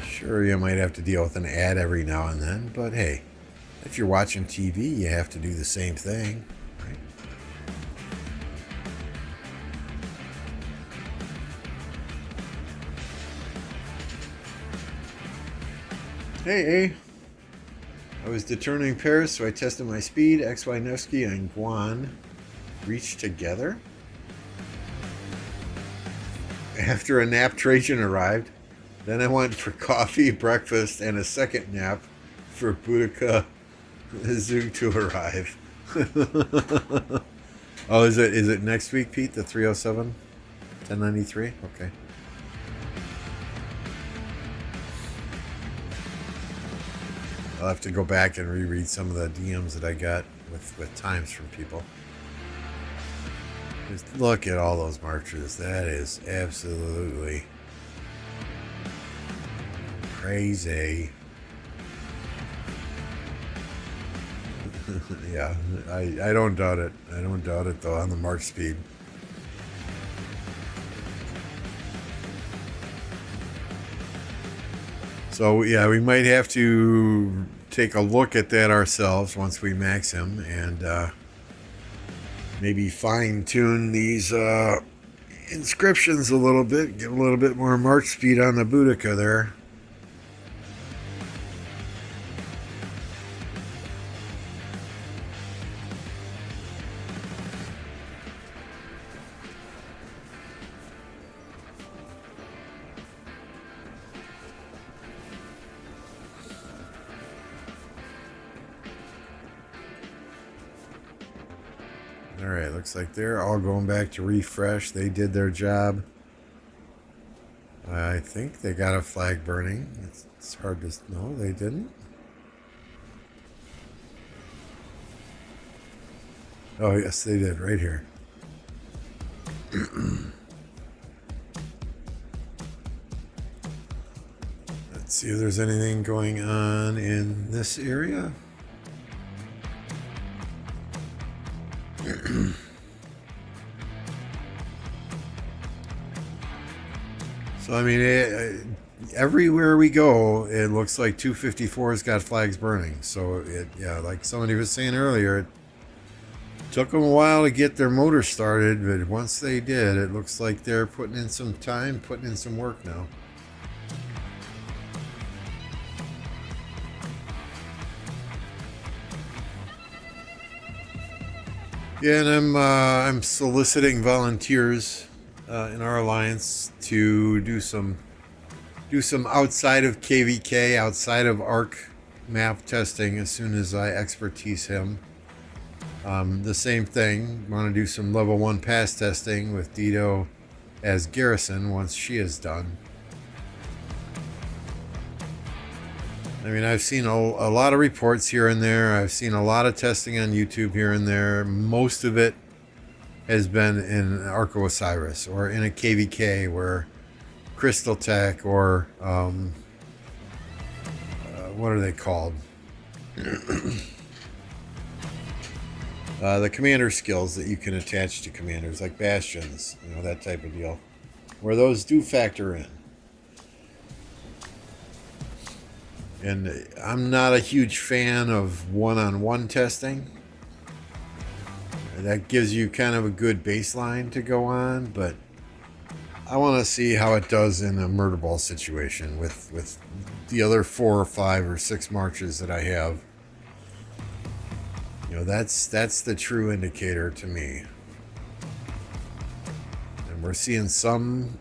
Sure, you might have to deal with an ad every now and then, but hey, if you're watching TV, you have to do the same thing. Hey, I was determining Paris, so I tested my speed. XY Nevsky and Guan reached together. After a nap, Trajan arrived. Then I went for coffee, breakfast, and a second nap for Boudica Zhuge to arrive. Oh, is it next week, Pete, the 307? 1093? Okay. I'll have to go back and reread some of the DMs that I got with times from people. Just look at all those marchers. That is absolutely crazy. Yeah, I don't doubt it. I don't doubt it, though, on the march speed. So, yeah, we might have to take a look at that ourselves once we max him and maybe fine-tune these inscriptions a little bit, get a little bit more march speed on the Boudica there. Alright, looks like they're all going back to refresh. They did their job. I think they got a flag burning. It's hard to... No, they didn't. Oh, yes, they did, right here. Let's see if there's anything going on in this area. So, I mean, everywhere we go, it looks like 254's got flags burning. So, yeah, like somebody was saying earlier, it took them a while to get their motor started, but once they did, it looks like they're putting in some time, putting in some work now. Yeah, and I'm soliciting volunteers in our alliance to do some outside of KvK, outside of ARC map testing as soon as I expertise him. The same thing, want to do some level 1 pass testing with Dito as Garrison once she is done. I mean, I've seen a lot of reports here and there. I've seen a lot of testing on YouTube here and there. Most of it has been in Arco Osiris or in a KvK where Crystal Tech or what are they called? The commander skills that you can attach to commanders, like bastions, you know, that type of deal, where those do factor in. And I'm not a huge fan of one-on-one testing. That gives you kind of a good baseline to go on, but I want to see how it does in a murder ball situation with the other 4 or 5 or 6 marches that I have. You know, that's the true indicator to me. And we're seeing some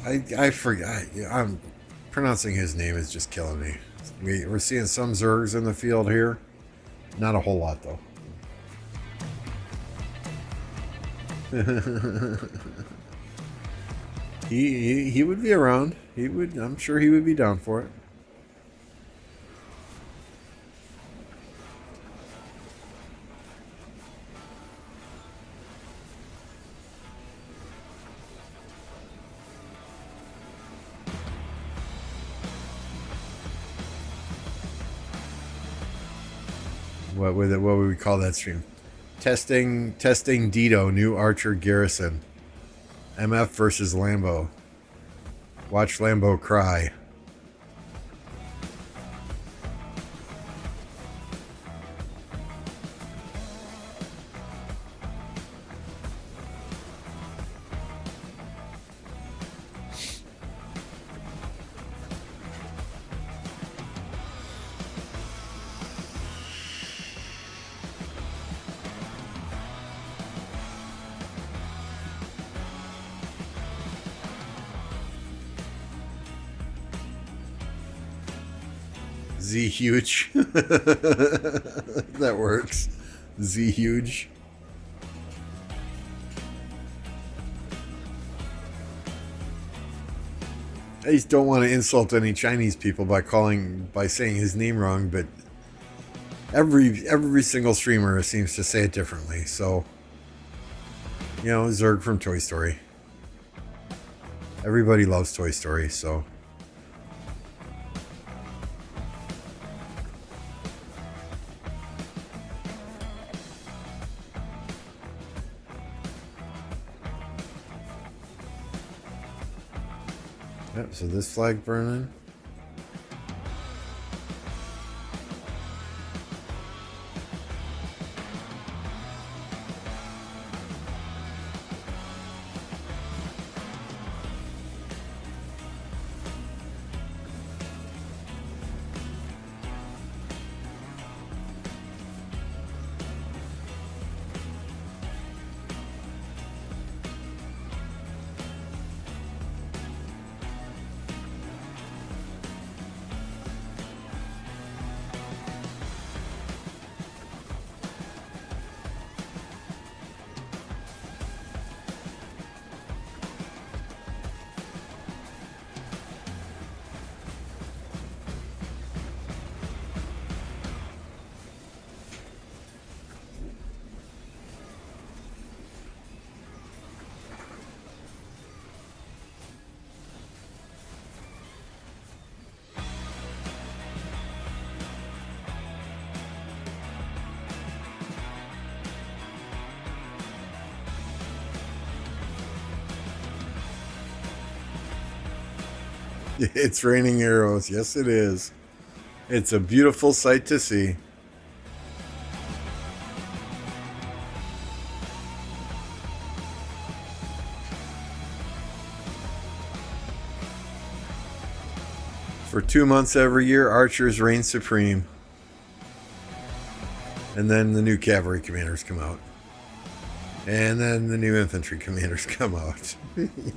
I forgot. I'm pronouncing his name is just killing me. We're seeing some Zergs in the field here. Not a whole lot though. he would be around. I'm sure he would be down for it. What would we call that stream? Testing Dito, new Archer Garrison. MF versus Lambeau. Watch Lambeau cry. Z huge. That works. Z huge. I just don't want to insult any Chinese people by saying his name wrong, but every single streamer seems to say it differently. So, you know, Zhuge from Toy Story. Everybody loves Toy Story, so. Yep, so this flag burning. It's raining arrows. Yes, it is. It's a beautiful sight to see. For 2 months every year, archers reign supreme. And then the new cavalry commanders come out. And then the new infantry commanders come out.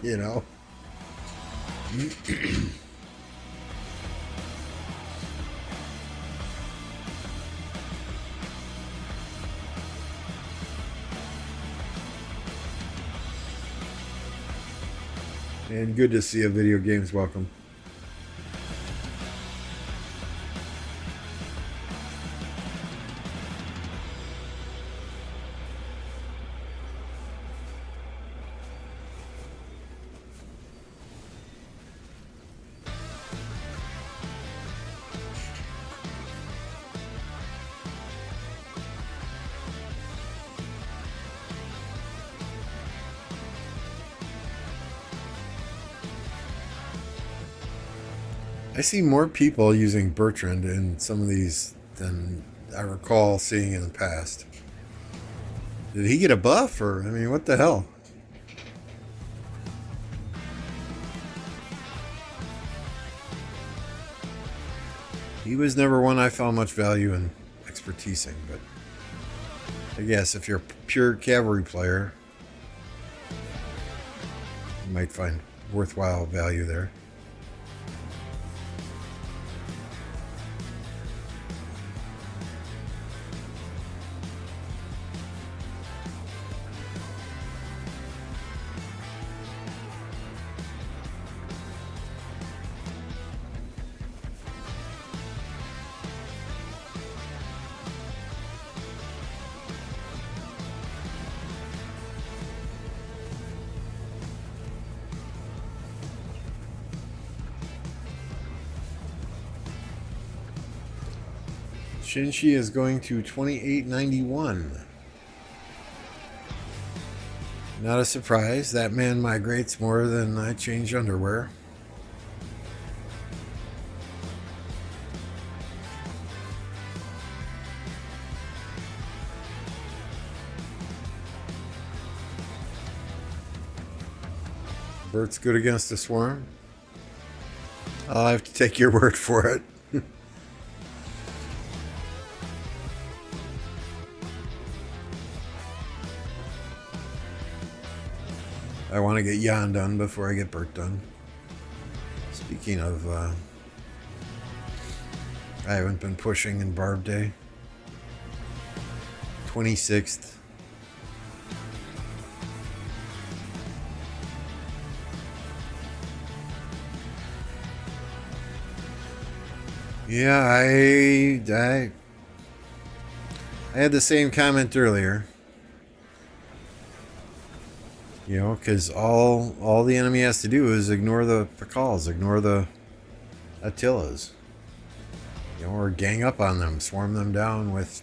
You know? And good to see a video games welcome. I see more people using Bertrand in some of these than I recall seeing in the past. Did he get a buff, or, I mean, what the hell? He was never one I found much value in expertising, but I guess if you're a pure cavalry player, you might find worthwhile value there. Shinshi is going to 2891. Not a surprise. That man migrates more than I change underwear. Bert's good against the swarm. I'll have to take your word for it. I want to get Jan done before I get Bert done. Speaking of, I haven't been pushing in Barb Day. 26th. Yeah, I had the same comment earlier. You know, because all the enemy has to do is ignore the Pakals, ignore the Attilas. You know, or gang up on them, swarm them down with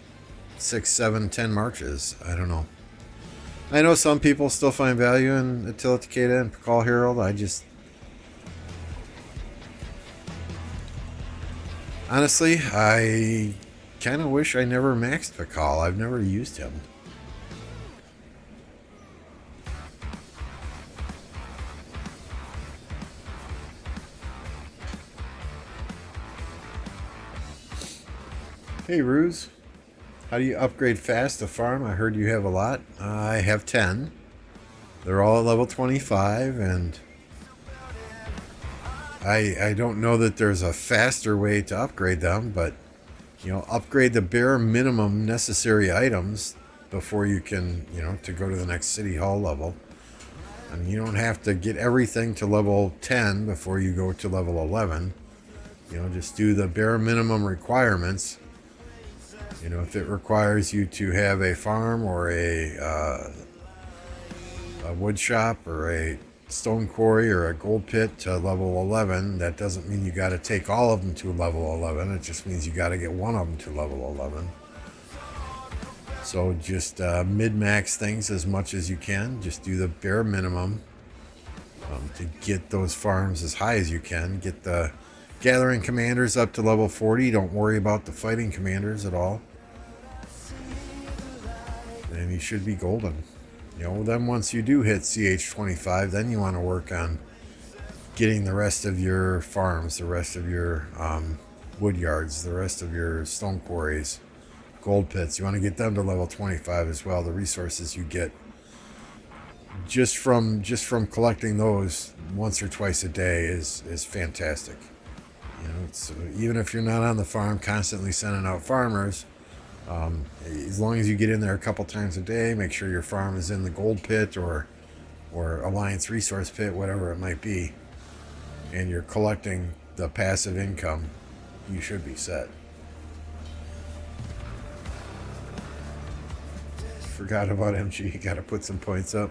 6, 7, 10 marches. I don't know. I know some people still find value in Attila Takeda and Pakal Herald. Honestly, I kind of wish I never maxed Pakal. I've never used him. Hey, Ruse. How do you upgrade fast to farm? I heard you have a lot. I have 10. They're all at level 25, and I don't know that there's a faster way to upgrade them, but you know, upgrade the bare minimum necessary items before you can, you know, to go to the next city hall level. I mean, you don't have to get everything to level 10 before you go to level 11. You know, just do the bare minimum requirements. You know, if it requires you to have a farm or a wood shop or a stone quarry or a gold pit to level 11, that doesn't mean you got to take all of them to level 11. It just means you got to get one of them to level 11. So just mid-max things as much as you can. Just do the bare minimum to get those farms as high as you can. Get the gathering commanders up to level 40. Don't worry about the fighting commanders at all. And you should be golden. You know, then once you do hit CH25, then you want to work on getting the rest of your farms, the rest of your wood yards, the rest of your stone quarries, gold pits. You want to get them to level 25 as well. The resources you get just from collecting those once or twice a day is fantastic. You know, it's, even if you're not on the farm constantly sending out farmers, as long as you get in there a couple times a day, make sure your farm is in the gold pit or Alliance resource pit, whatever it might be, and you're collecting the passive income, you should be set. Forgot about MG. You gotta put some points up.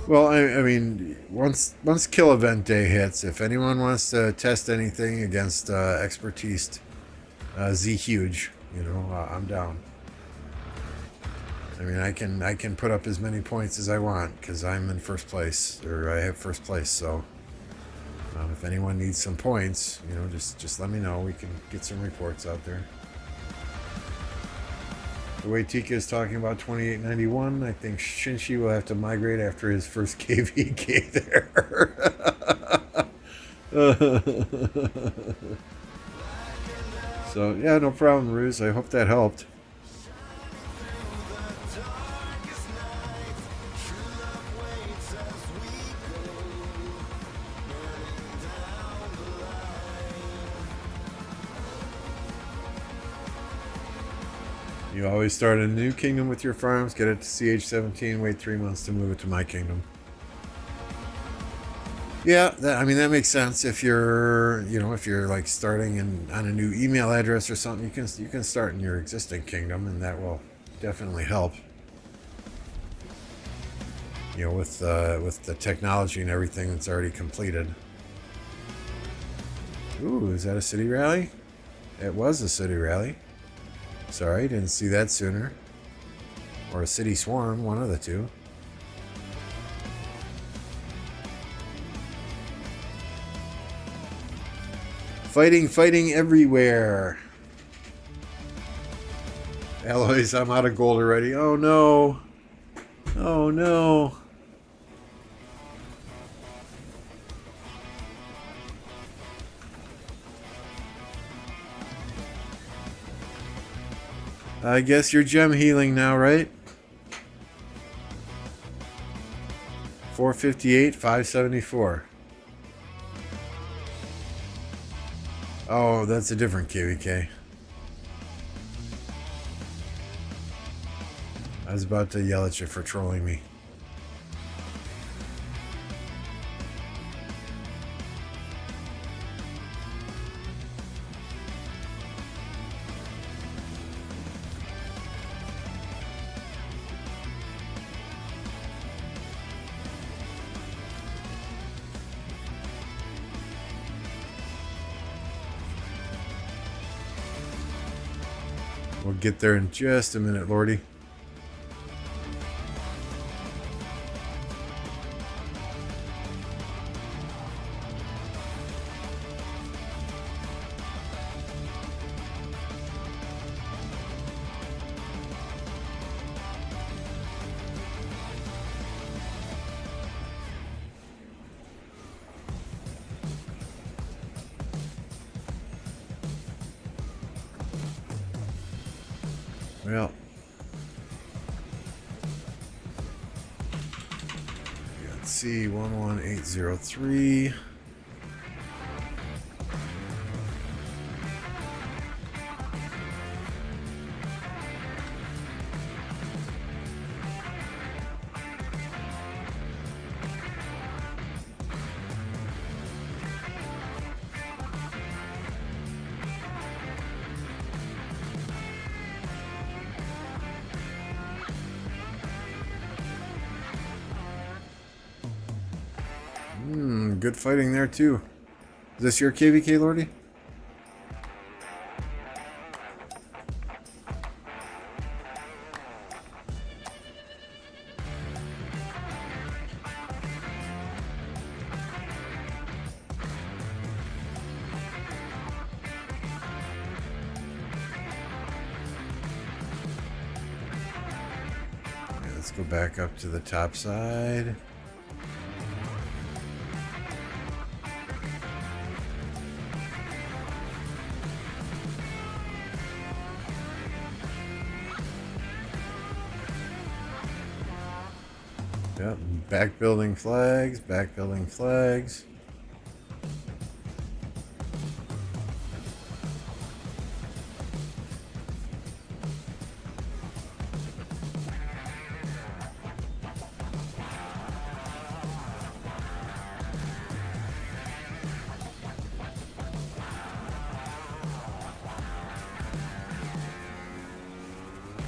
Well, I mean, once kill event day hits, if anyone wants to test anything against expertise, Z Huge, you know, I'm down. I mean, I can put up as many points as I want because I'm in first place, or I have first place. So, if anyone needs some points, you know, just let me know. We can get some reports out there. The way Tika is talking about 2891, I think Shinshi will have to migrate after his first KvK there. So, yeah, no problem, Ruse. I hope that helped. You always start a new kingdom with your farms, get it to CH17, wait 3 months to move it to my kingdom. Yeah, I mean, that makes sense. If you're, you know, if you're like starting on a new email address or something, you can start in your existing kingdom, and that will definitely help. You know, with the technology and everything that's already completed. Ooh, is that a city rally? It was a city rally. Sorry, didn't see that sooner. Or a city swarm, one of the two. Fighting everywhere. Alloys, I'm out of gold already. Oh no. Oh no. I guess you're gem healing now, right? 458, 574. Oh, that's a different KvK. I was about to yell at you for trolling me. We'll get there in just a minute, Lordy. Well, let's see, 11803. Good fighting there too. Is this your KvK, Lordy? Yeah, let's go back up to the top side. Yep, back building flags, back building flags.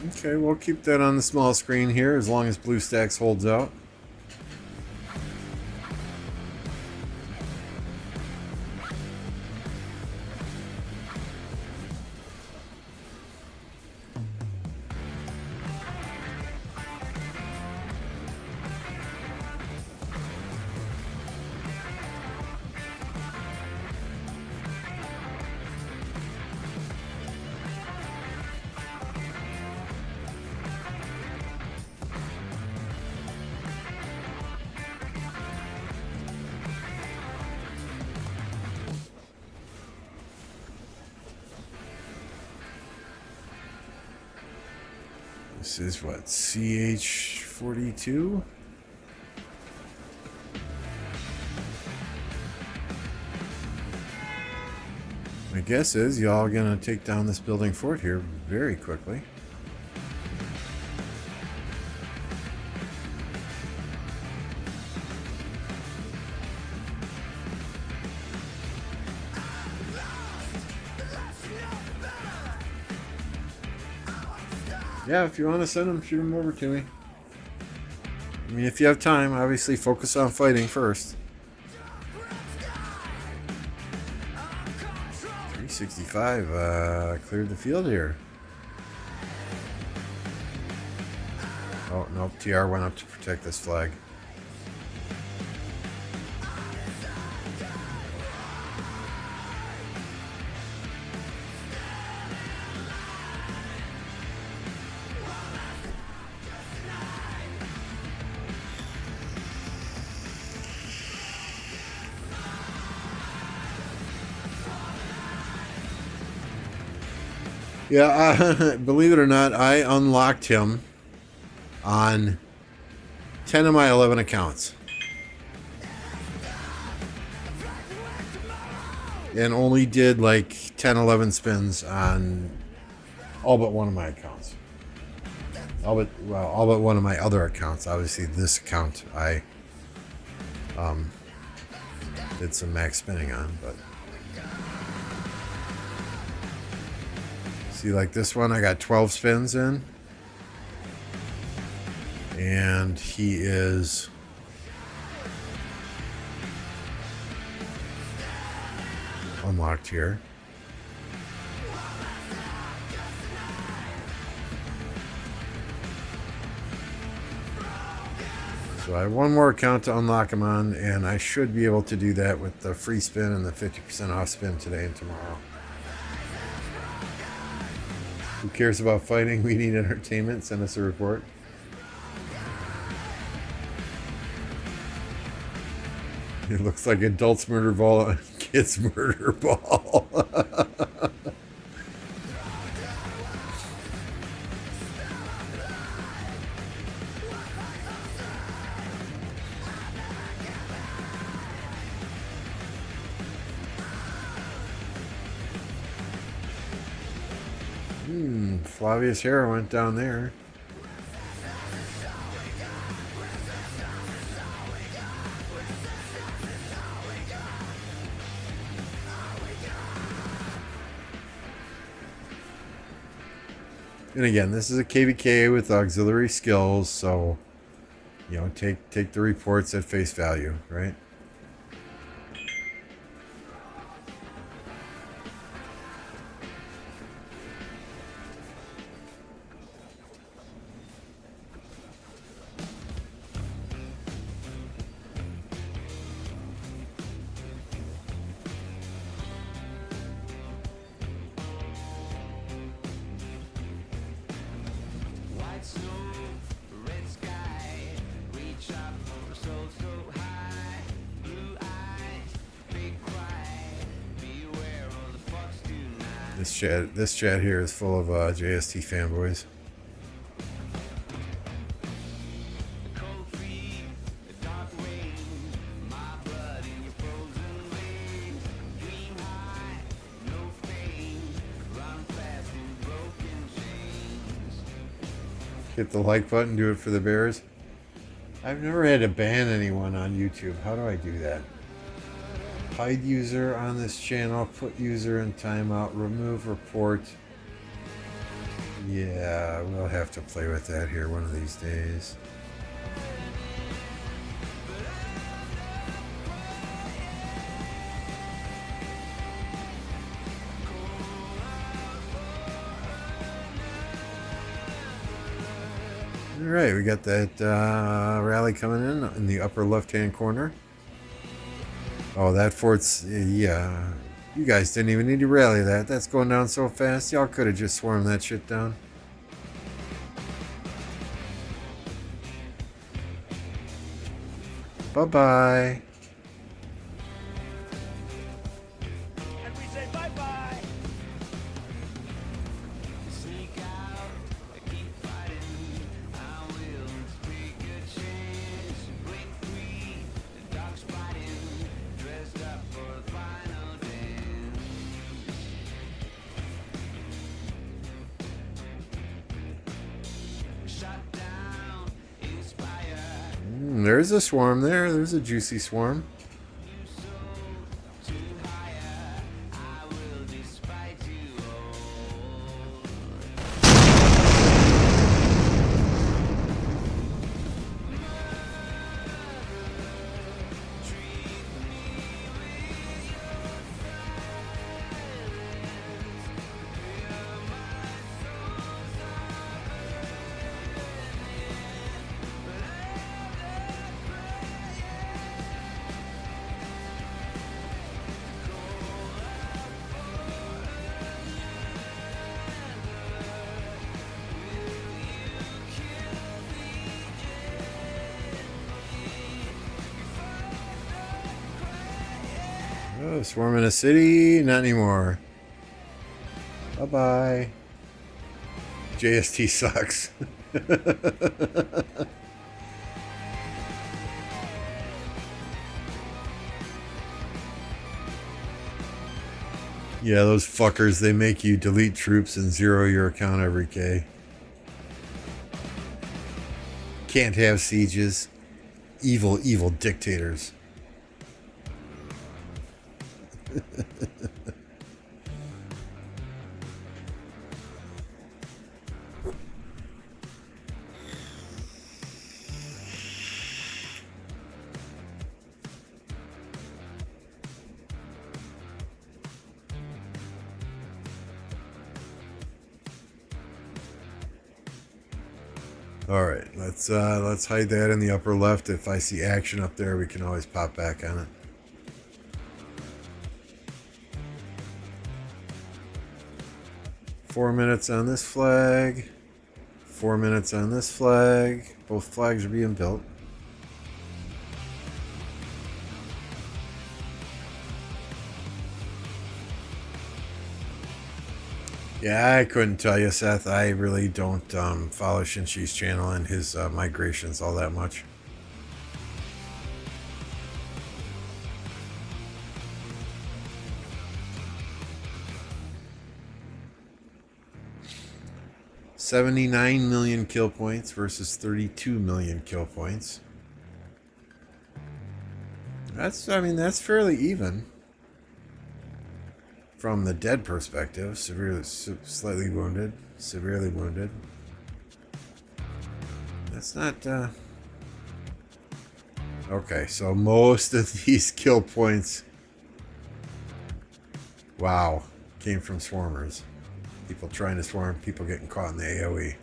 Okay, we'll keep that on the small screen here as long as BlueStacks holds out. This is what, CH42? My guess is y'all gonna take down this building fort here very quickly. Yeah, if you want to send them, shoot them over to me. I mean, if you have time, obviously focus on fighting first. 365 cleared the field here. Oh, nope, TR went up to protect this flag. Yeah, believe it or not, I unlocked him on 10 of my 11 accounts. And only did like 10, 11 spins on all but one of my accounts. All but one of my other accounts. Obviously, this account I did some max spinning on, but see, like this one, I got 12 spins in, and he is unlocked here. So I have one more account to unlock them on, and I should be able to do that with the free spin and the 50% off spin today and tomorrow. Who cares about fighting? We need entertainment. Send us a report. It looks like adults murder ball and kids murder ball. Flavia's hair went down there. And again, this is a KvK with auxiliary skills, so you know, take the reports at face value, right? This chat here is full of JST fanboys. Hit the like button, do it for the bears. I've never had to ban anyone on YouTube. How do I do that? Hide user on this channel, put user in timeout, remove report. Yeah, we'll have to play with that here one of these days. All right, we got that rally coming in the upper left-hand corner. Oh, that fort's, yeah. You guys didn't even need to rally that. That's going down so fast. Y'all could have just swarmed that shit down. Bye-bye. And we say bye-bye. There's a swarm there. There's a juicy swarm. Oh, swarm in a city? Not anymore. Bye-bye. JST sucks. Yeah, those fuckers, they make you delete troops and zero your account every K. Can't have sieges. Evil, evil dictators. All right, let's hide that in the upper left. If I see action up there, we can always pop back on it. Four minutes on this flag. 4 minutes on this flag. Both flags are being built. Yeah, I couldn't tell you, Seth. I really don't follow Shinshi's channel and his migrations all that much. $79 million kill points versus 32 million kill points. That's fairly even. From the dead perspective, slightly wounded, severely wounded. That's not, okay, so most of these kill points, wow, came from swarmers. People trying to swarm, people getting caught in the AoE.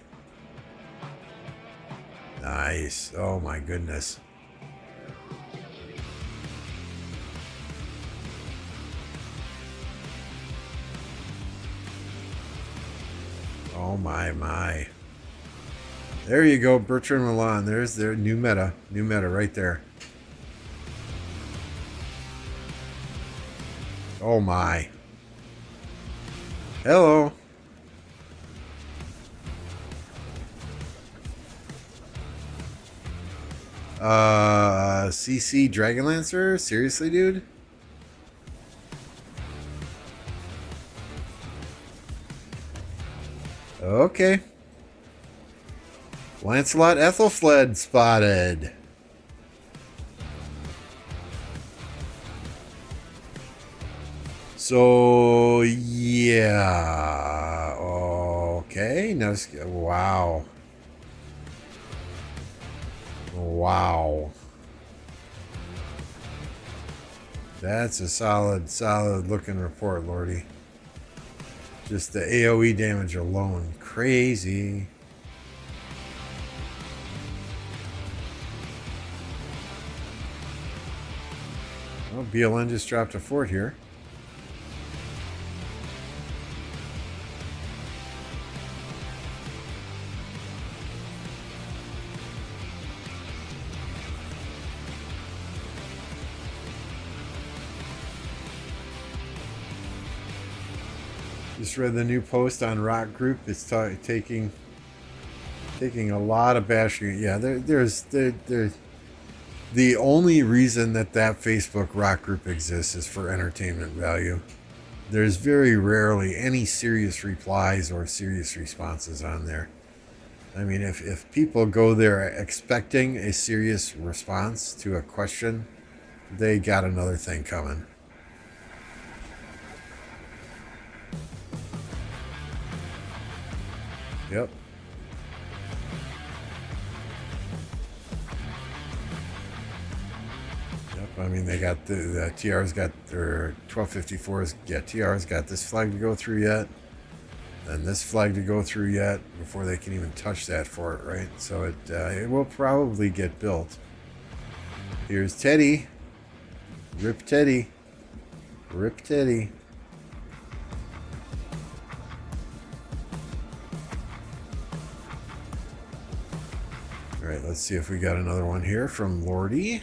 Nice. Oh my goodness. Oh my. There you go, Bertrand Milan. There's their new meta right there. Oh my. Hello. CC Dragonlancer? Seriously, dude? Okay. Lancelot Ethelfled spotted. So, yeah. Okay. No, wow. Wow. That's a solid looking report, Lordy. Just the AoE damage alone. Crazy. Well, BLN just dropped a fort here. Just read the new post on Rock Group. It's taking a lot of bashing. Yeah, there's the only reason that Facebook Rock Group exists is for entertainment value. There's very rarely any serious replies or serious responses on there. I mean, if people go there expecting a serious response to a question, they got another thing coming. Yep. I mean, they got the TR's got their 1254s. Yeah, TR's got this flag to go through yet, and this flag to go through yet before they can even touch that fort, right? So it will probably get built. Here's Teddy. Rip Teddy. Rip Teddy. All right, let's see if we got another one here from Lordy.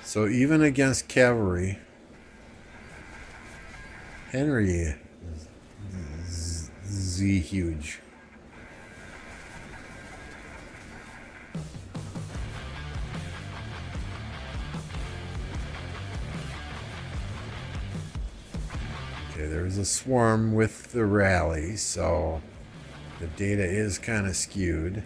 So even against cavalry, Henry Z huge. Okay, there's a swarm with the rally, so the data is kind of skewed.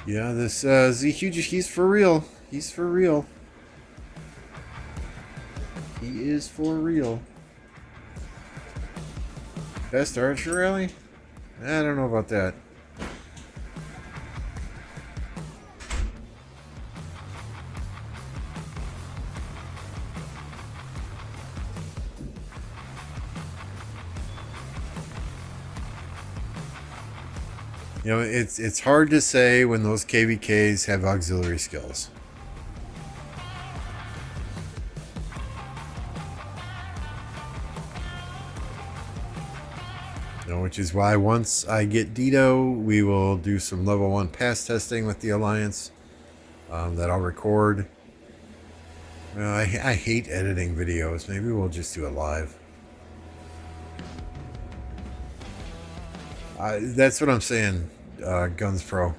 Yeah, this Zhuge, he's for real. He's for real. He is for real. Best archer rally? I don't know about that. You know, it's hard to say when those KvKs have auxiliary skills. You know, which is why once I get Dito, we will do some level 1 pass testing with the Alliance that I'll record. Well, I hate editing videos. Maybe we'll just do it live. That's what I'm saying, Guns Pro.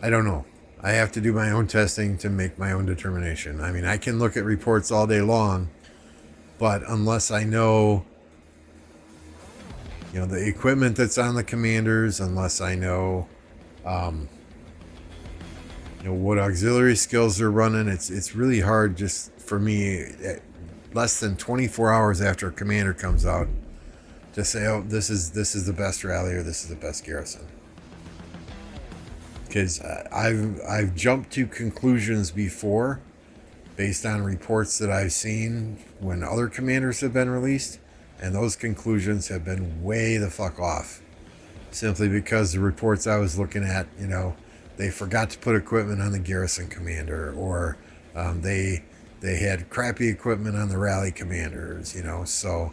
I don't know. I have to do my own testing to make my own determination. I mean, I can look at reports all day long, but unless I know, you know, the equipment that's on the commanders, unless I know, you know, what auxiliary skills they're running, it's really hard just for me at less than 24 hours after a commander comes out to say, oh, this is the best rally or this is the best garrison. Because I've jumped to conclusions before based on reports that I've seen when other commanders have been released, and those conclusions have been way the fuck off. Simply because the reports I was looking at, you know, they forgot to put equipment on the garrison commander, or they had crappy equipment on the rally commanders, you know. So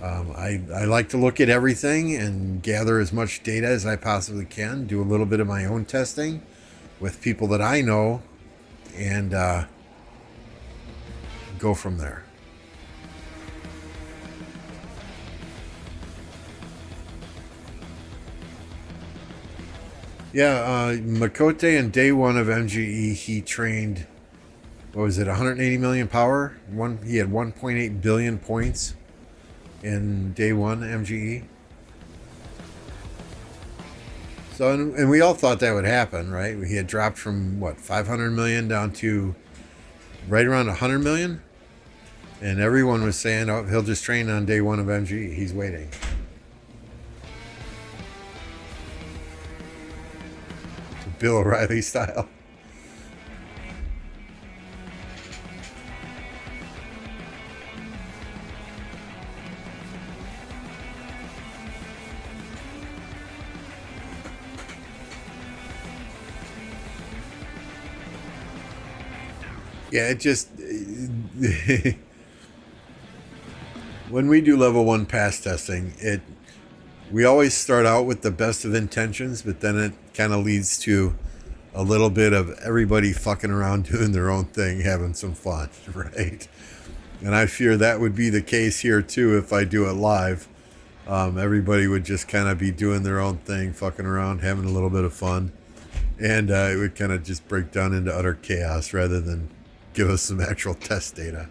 I like to look at everything and gather as much data as I possibly can, do a little bit of my own testing with people that I know, and go from there. Yeah, Makote in day 1 of MGE, he trained, what was it, 180 million power? He had 1.8 billion points in day 1 MGE. So, and we all thought that would happen, right? He had dropped from, what, 500 million down to right around 100 million? And everyone was saying, oh, he'll just train on day 1 of MGE. He's waiting. Bill O'Reilly style. Yeah, it just when we do level 1 pass testing, we always start out with the best of intentions, but then it kind of leads to a little bit of everybody fucking around doing their own thing, having some fun, right? And I fear that would be the case here too if I do it live. Everybody would just kind of be doing their own thing, fucking around, having a little bit of fun. And it would kind of just break down into utter chaos rather than give us some actual test data.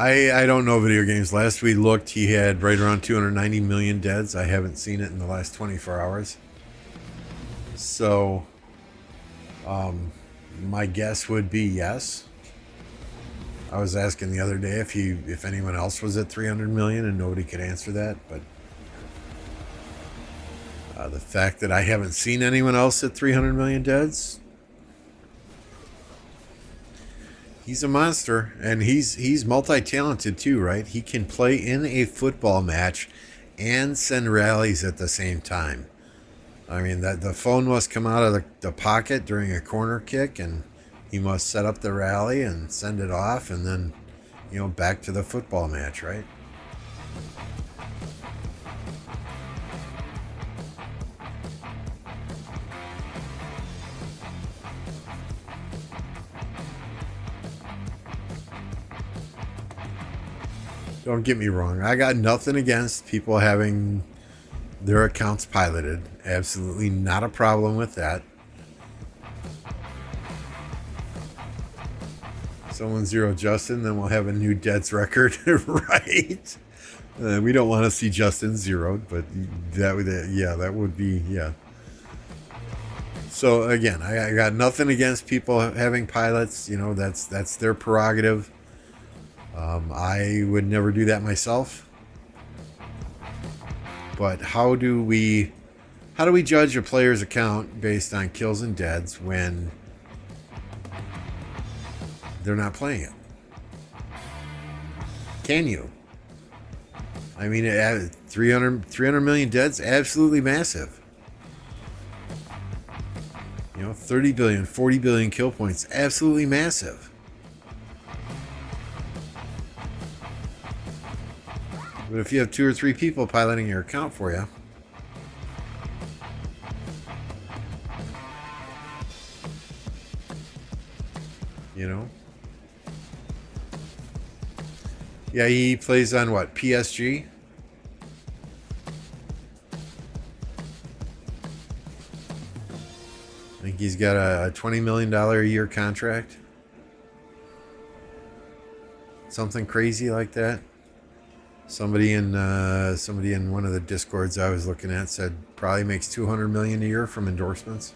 I don't know video games. Last we looked, he had right around 290 million deads. I haven't seen it in the last 24 hours. So, my guess would be yes. I was asking the other day if anyone else was at 300 million, and nobody could answer that. But the fact that I haven't seen anyone else at 300 million deads, he's a monster, and he's multi-talented too, right? He can play in a football match and send rallies at the same time. I mean, that the phone must come out of the pocket during a corner kick, and he must set up the rally and send it off, and then, you know, back to the football match, right? Don't get me wrong. I got nothing against people having their accounts piloted. Absolutely not a problem with that. Someone zero Justin, then we'll have a new deads record, right? We don't want to see Justin zeroed, but that would be, yeah. So again, I got nothing against people having pilots. You know, that's their prerogative. I would never do that myself. But how do we judge a player's account based on kills and deads when they're not playing it? Can you? I mean, 300 million deads, absolutely massive. You know, 30 billion, 40 billion kill points, absolutely massive. But if you have 2 or 3 people piloting your account for you, you know. Yeah, he plays on what? PSG? I think he's got a $20 million a year contract. Something crazy like that. Somebody in one of the discords I was looking at said probably makes $200 million a year from endorsements.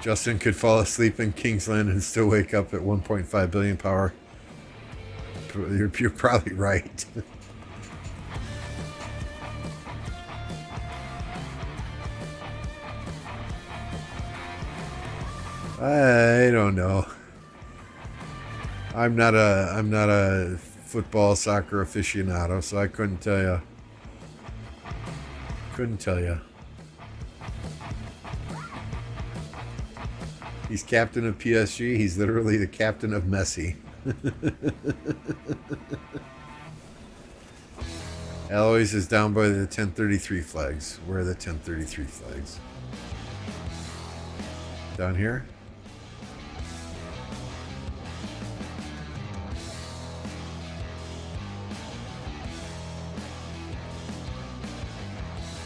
Justin could fall asleep in Kingsland and still wake up at 1.5 billion power. You're probably right. I don't know. I'm not a football soccer aficionado, so I couldn't tell you. He's captain of PSG. He's literally the captain of Messi. Alloys is down by the 1033 flags. Where are the 1033 flags? Down here?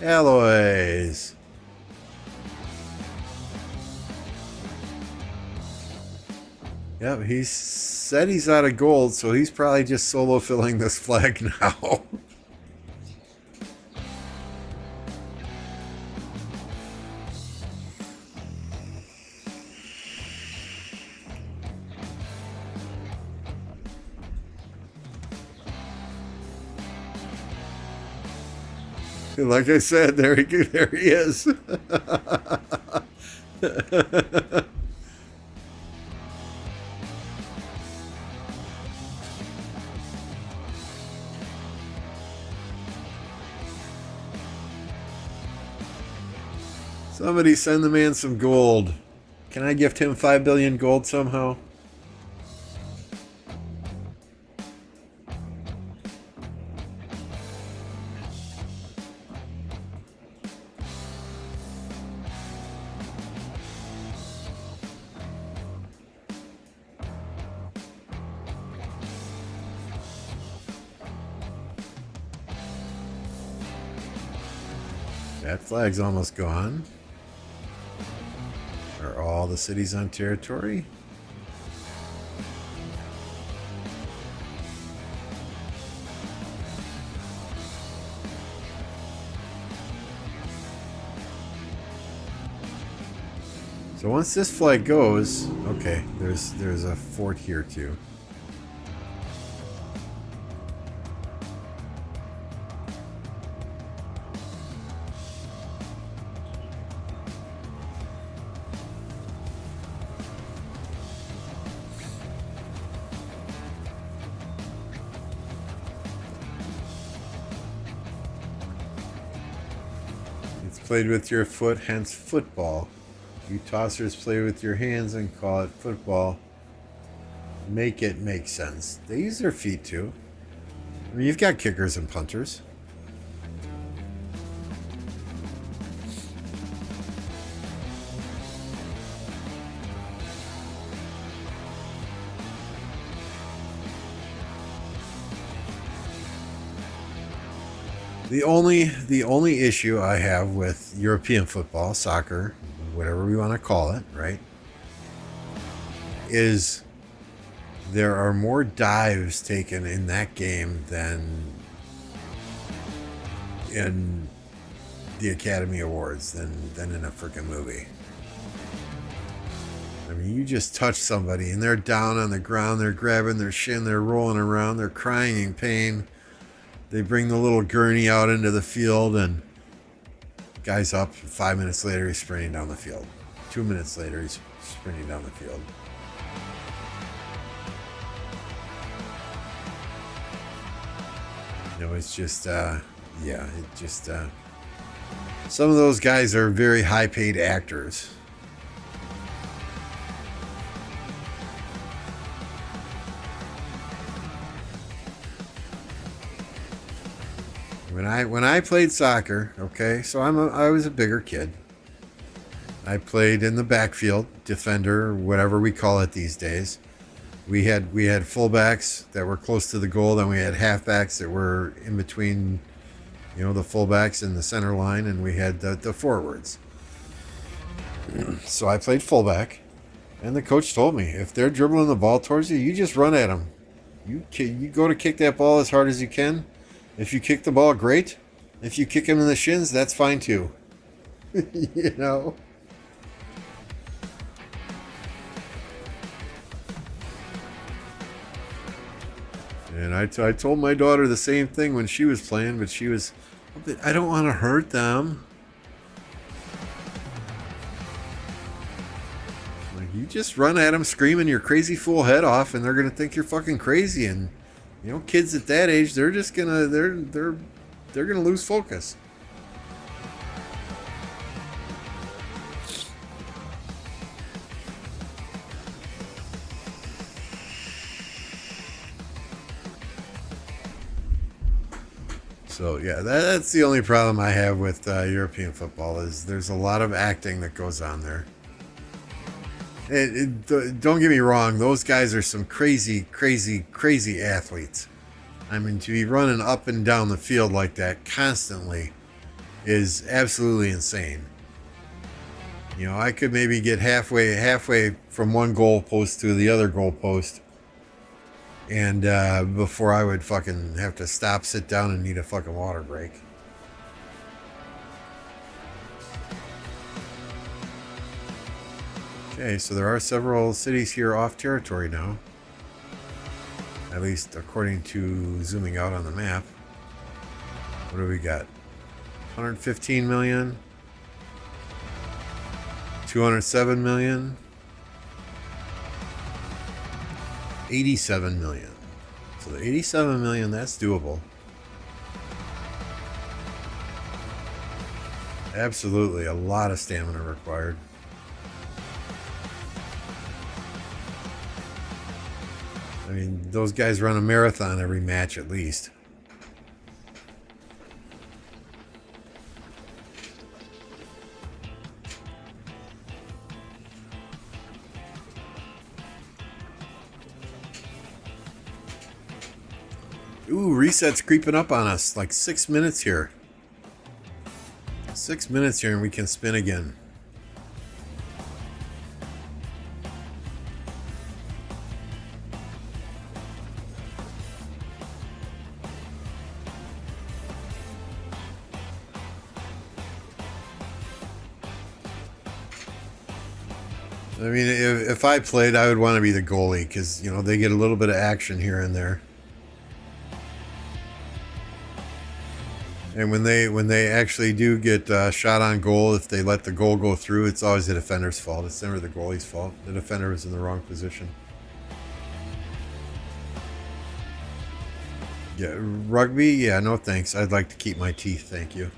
Alloys. Yep, he said he's out of gold, so he's probably just solo filling this flag now. Like I said, there he is. Somebody send the man some gold. Can I gift him 5 billion gold somehow? That flag's almost gone. Are all the cities on territory? So once this flag goes, okay, there's a fort here too. Played with your foot, hence football. You tossers play with your hands and call it football. Make it make sense. They use their feet too. I mean, you've got kickers and punters. The only issue I have with European football, soccer, whatever we want to call it, right, is there are more dives taken in that game than in the Academy Awards than in a freaking movie. I mean, you just touch somebody and they're down on the ground, they're grabbing their shin, they're rolling around, they're crying in pain. They bring the little gurney out into the field, and guy's up. 5 minutes later, he's sprinting down the field. 2 minutes later, he's sprinting down the field. You know, it's just, some of those guys are very high-paid actors. When I played soccer, okay, so I was a bigger kid. I played in the backfield, defender, whatever we call it these days. We had fullbacks that were close to the goal, then we had halfbacks that were in between, you know, the fullbacks and the center line, and we had the forwards. So I played fullback, and the coach told me, if they're dribbling the ball towards you, you just run at them. You go to kick that ball as hard as you can. If you kick the ball, great. If you kick him in the shins, that's fine too. You know? And I told my daughter the same thing when she was playing, but she was, I don't want to hurt them. Like, you just run at them screaming your crazy fool head off, and they're going to think you're fucking crazy. And, you know, kids at that age, they're just going to, they're going to lose focus. So yeah, that's the only problem I have with European football is there's a lot of acting that goes on there. Don't get me wrong, those guys are some crazy athletes. I mean, to be running up and down the field like that constantly is absolutely insane. You know, I could maybe get halfway from one goal post to the other goal post, and before I would fucking have to stop, sit down, and need a fucking water break. Okay, so there are several cities here off territory now. At least according to zooming out on the map. What do we got? 115 million. 207 million. 87 million. So the 87 million, that's doable. Absolutely, a lot of stamina required. I mean, those guys run a marathon every match at least. Ooh, reset's creeping up on us. Like 6 minutes here. 6 minutes here and we can spin again. I mean, if I played, I would want to be the goalie because, you know, they get a little bit of action here and there. And when they actually do get shot on goal, if they let the goal go through, it's always the defender's fault. It's never the goalie's fault. The defender was in the wrong position. Yeah, rugby? Yeah, no thanks. I'd like to keep my teeth, thank you.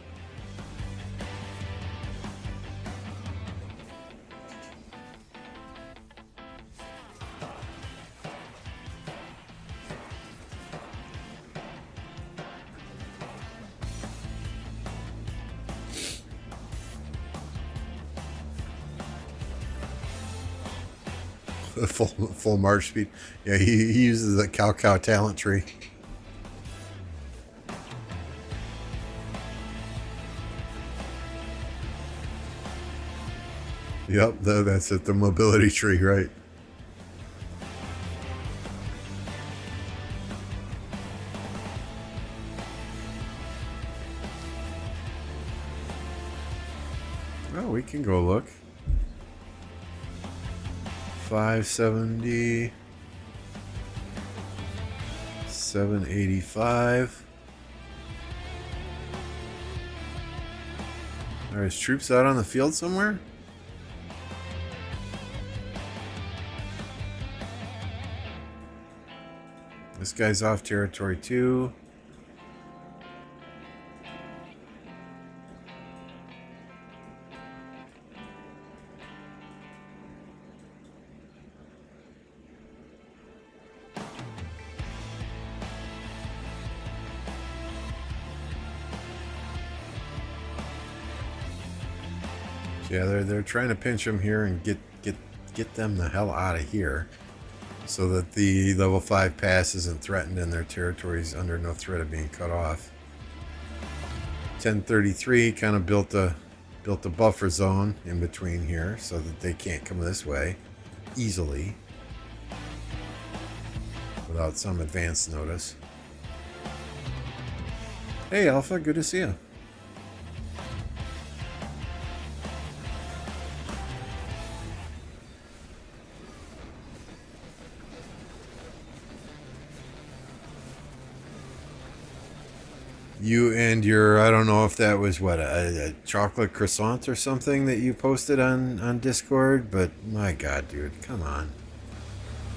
Full march speed. Yeah, he uses the KvK talent tree. Yep, that's it. The mobility tree, right? Oh, we can go look. 570. 785. Are his troops out on the field somewhere? This guy's off territory too. Yeah, they're trying to pinch him here and get them the hell out of here, so that the level 5 pass isn't threatened and their territory's under no threat of being cut off. 1033 kind of built a buffer zone in between here so that they can't come this way easily without some advance notice. Hey Alpha, good to see you. You and your, I don't know if that was what, a chocolate croissant or something that you posted on Discord, but my god, dude, come on.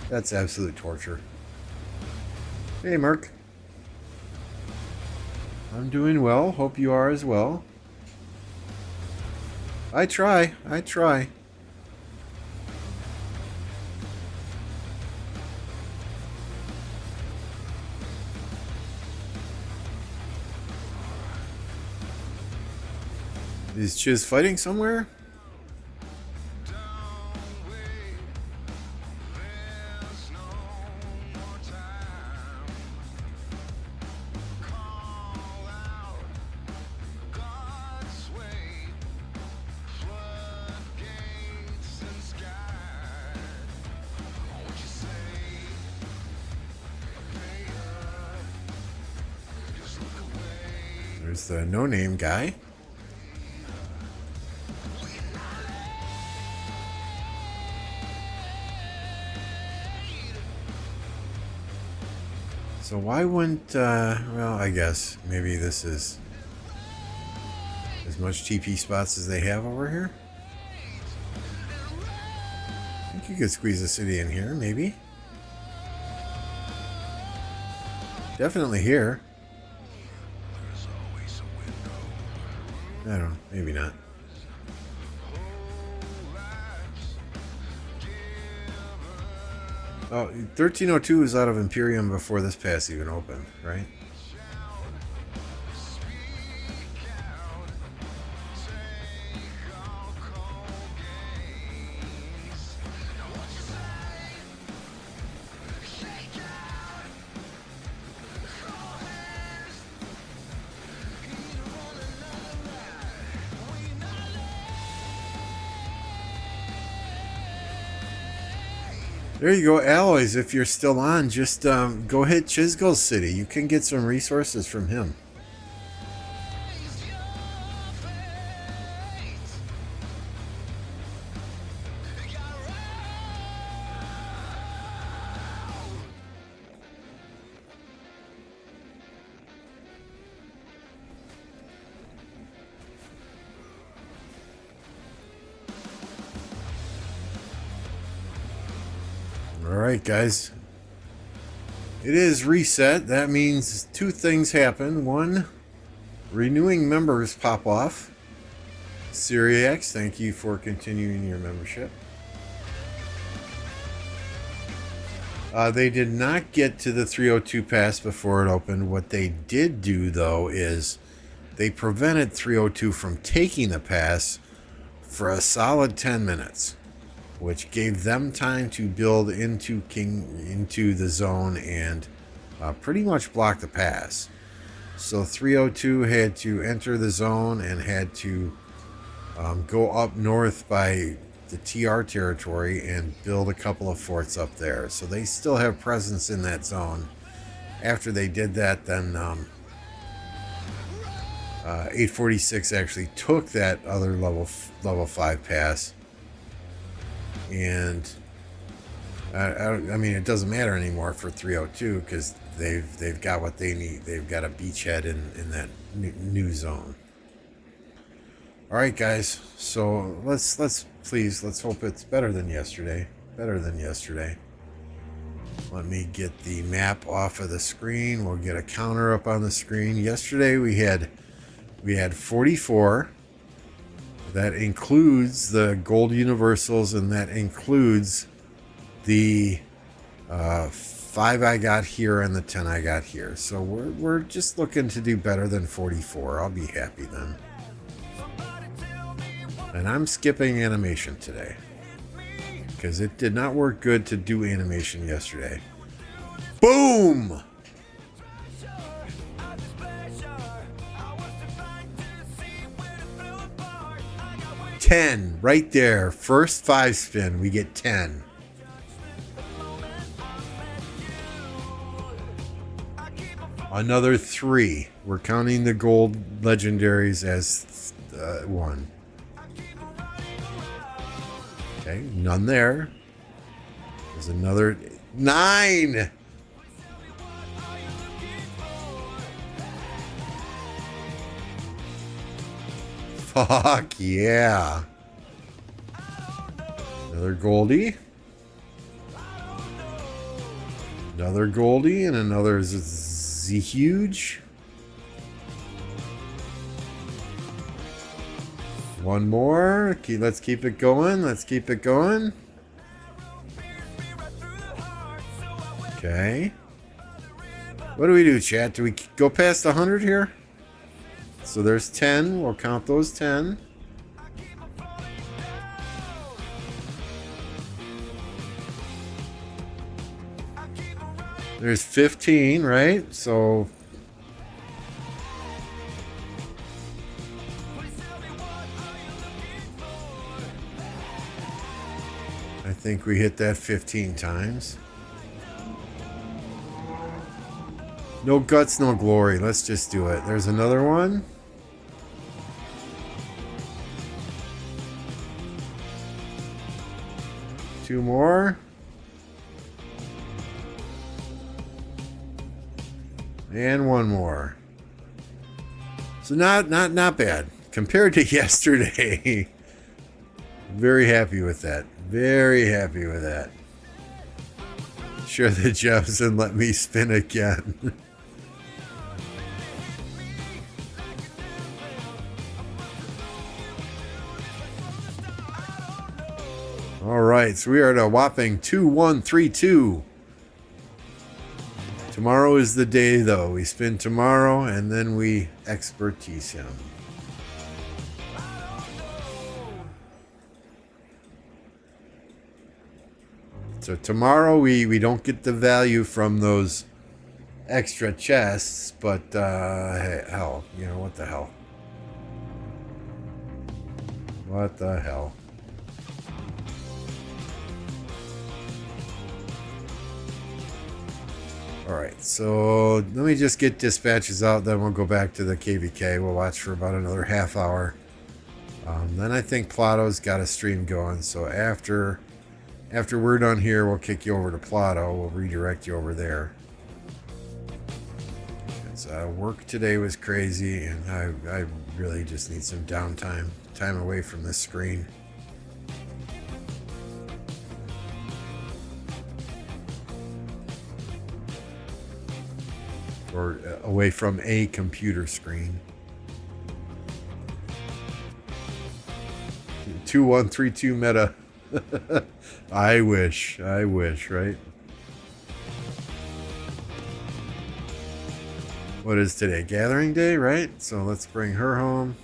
That's absolute torture. Hey, Mark. I'm doing well. Hope you are as well. I try. Is Chiz fighting somewhere? There's the no-name guy. So why wouldn't, well, I guess maybe this is as much TP spots as they have over here. I think you could squeeze a city in here, maybe. Definitely here. I don't know, maybe not. Oh, 1302 is out of Imperium before this pass even opened, right? There you go, Alloys. If you're still on, just go hit Chisgo's City. You can get some resources from him. Alright guys, it is reset. That means two things happen. One, renewing members pop off. Syriax, thank you for continuing your membership. They did not get to the 302 pass before it opened. What they did do though is they prevented 302 from taking the pass for a solid 10 minutes. Which gave them time to build into the zone and pretty much block the pass. So 302 had to enter the zone and had to go up north by the TR territory and build a couple of forts up there. So they still have presence in that zone. After they did that, then 846 actually took that other level 5 pass, and I mean, it doesn't matter anymore for 302 because they've got what they need. They've got a beachhead in that new zone. All right, guys. So let's hope it's better than yesterday. Let me get the map off of the screen. We'll get a counter up on the screen. Yesterday we had 44. That includes the gold universals, and that includes the 5 I got here and the 10 I got here. So we're just looking to do better than 44. I'll be happy then. And I'm skipping animation today because it did not work good to do animation yesterday. Boom! 10 right there. First 5 spin, we get 10. Another 3. We're counting the gold legendaries as 1. Okay, none there. There's another 9. Fuck yeah. Another Goldie. Another Goldie and another Z huge. One more. Okay, let's keep it going. Okay. What do we do, chat? Do we go past 100 here? So there's 10. We'll count those 10. There's 15, right? So I think we hit that 15 times. No guts, no glory. Let's just do it. There's another one. Two more. And one more. So not bad compared to yesterday. Very happy with that. Share the gems and let me spin again. All right, so we are at a whopping 2132. Tomorrow is the day, though. We spin tomorrow, and then we expertise him. So tomorrow we don't get the value from those extra chests, but hey, hell, you know, what the hell? What the hell? Alright, so let me just get dispatches out, then we'll go back to the KvK. We'll watch for about another half hour. Then I think Plato's got a stream going, so after we're done here, we'll kick you over to Plato. We'll redirect you over there. Work today was crazy, and I really just need some downtime, time away from this screen. Or away from a computer screen. 2132 meta. I wish, right? What is today? Gathering day, right? So let's bring her home.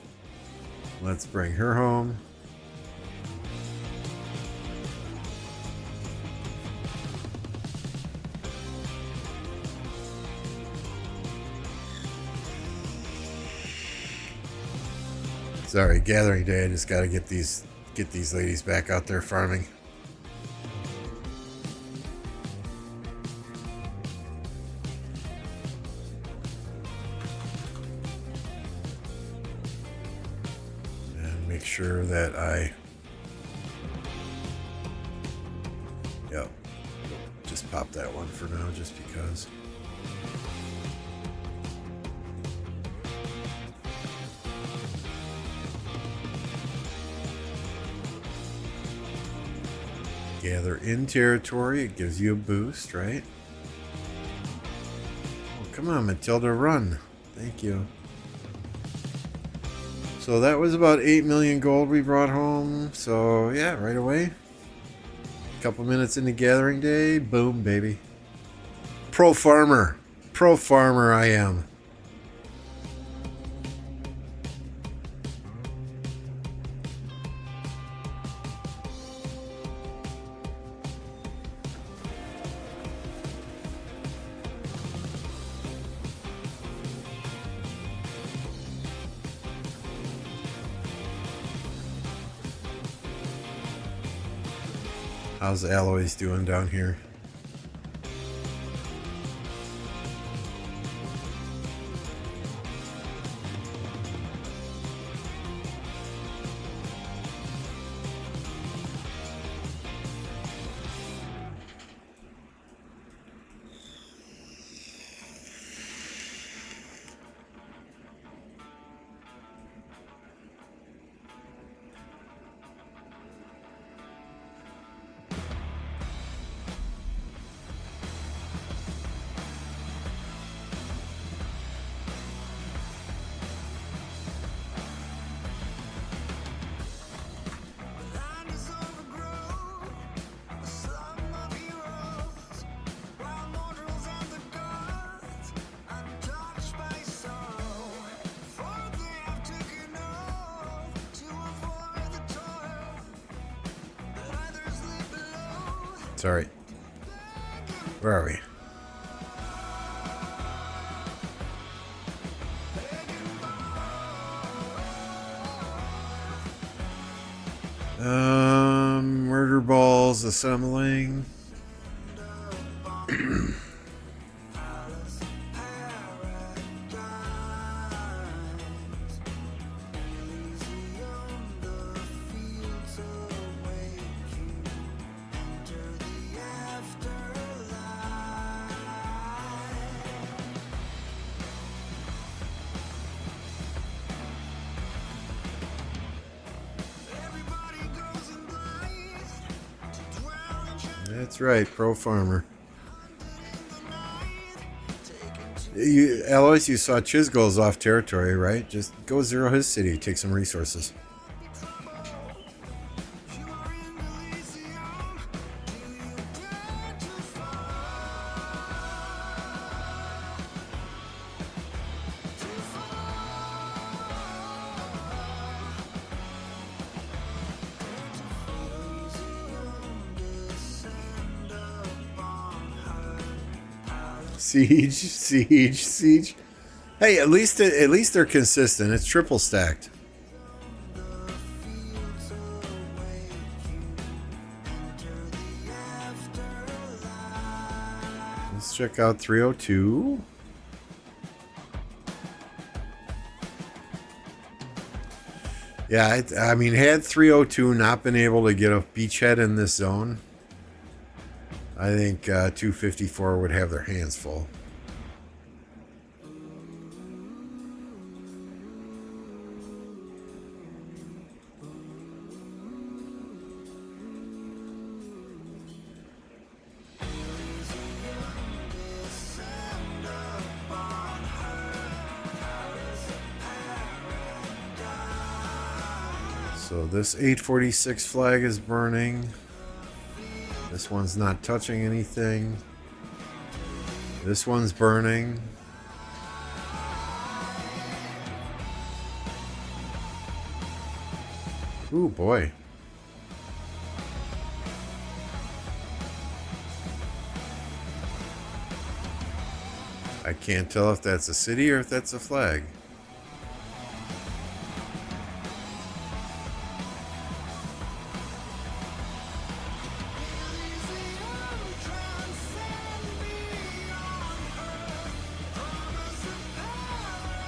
Sorry, gathering day. I just got to get these ladies back out there farming. make sure that I... Yep. Just pop that one for now, just because. Gather in territory. It gives you a boost, right? Oh, come on, Matilda, run. Thank you. So that was about 8 million gold we brought home. So yeah, right away. A couple minutes into gathering day. Boom, baby. Pro farmer. Pro farmer I am. How's Alloys doing down here? Sorry. Where are we? Murder balls assembling. That's right, pro farmer. Alois, you saw Chisgo's off territory, right? Just go zero his city, take some resources. Siege. Hey, at least they're consistent. It's triple stacked. Let's check out 302. Yeah, I mean, had 302 not been able to get a beachhead in this zone, I think 254 would have their hands full. So this 846 flag is burning. This one's not touching anything. This one's burning. Ooh, boy. I can't tell if that's a city or if that's a flag.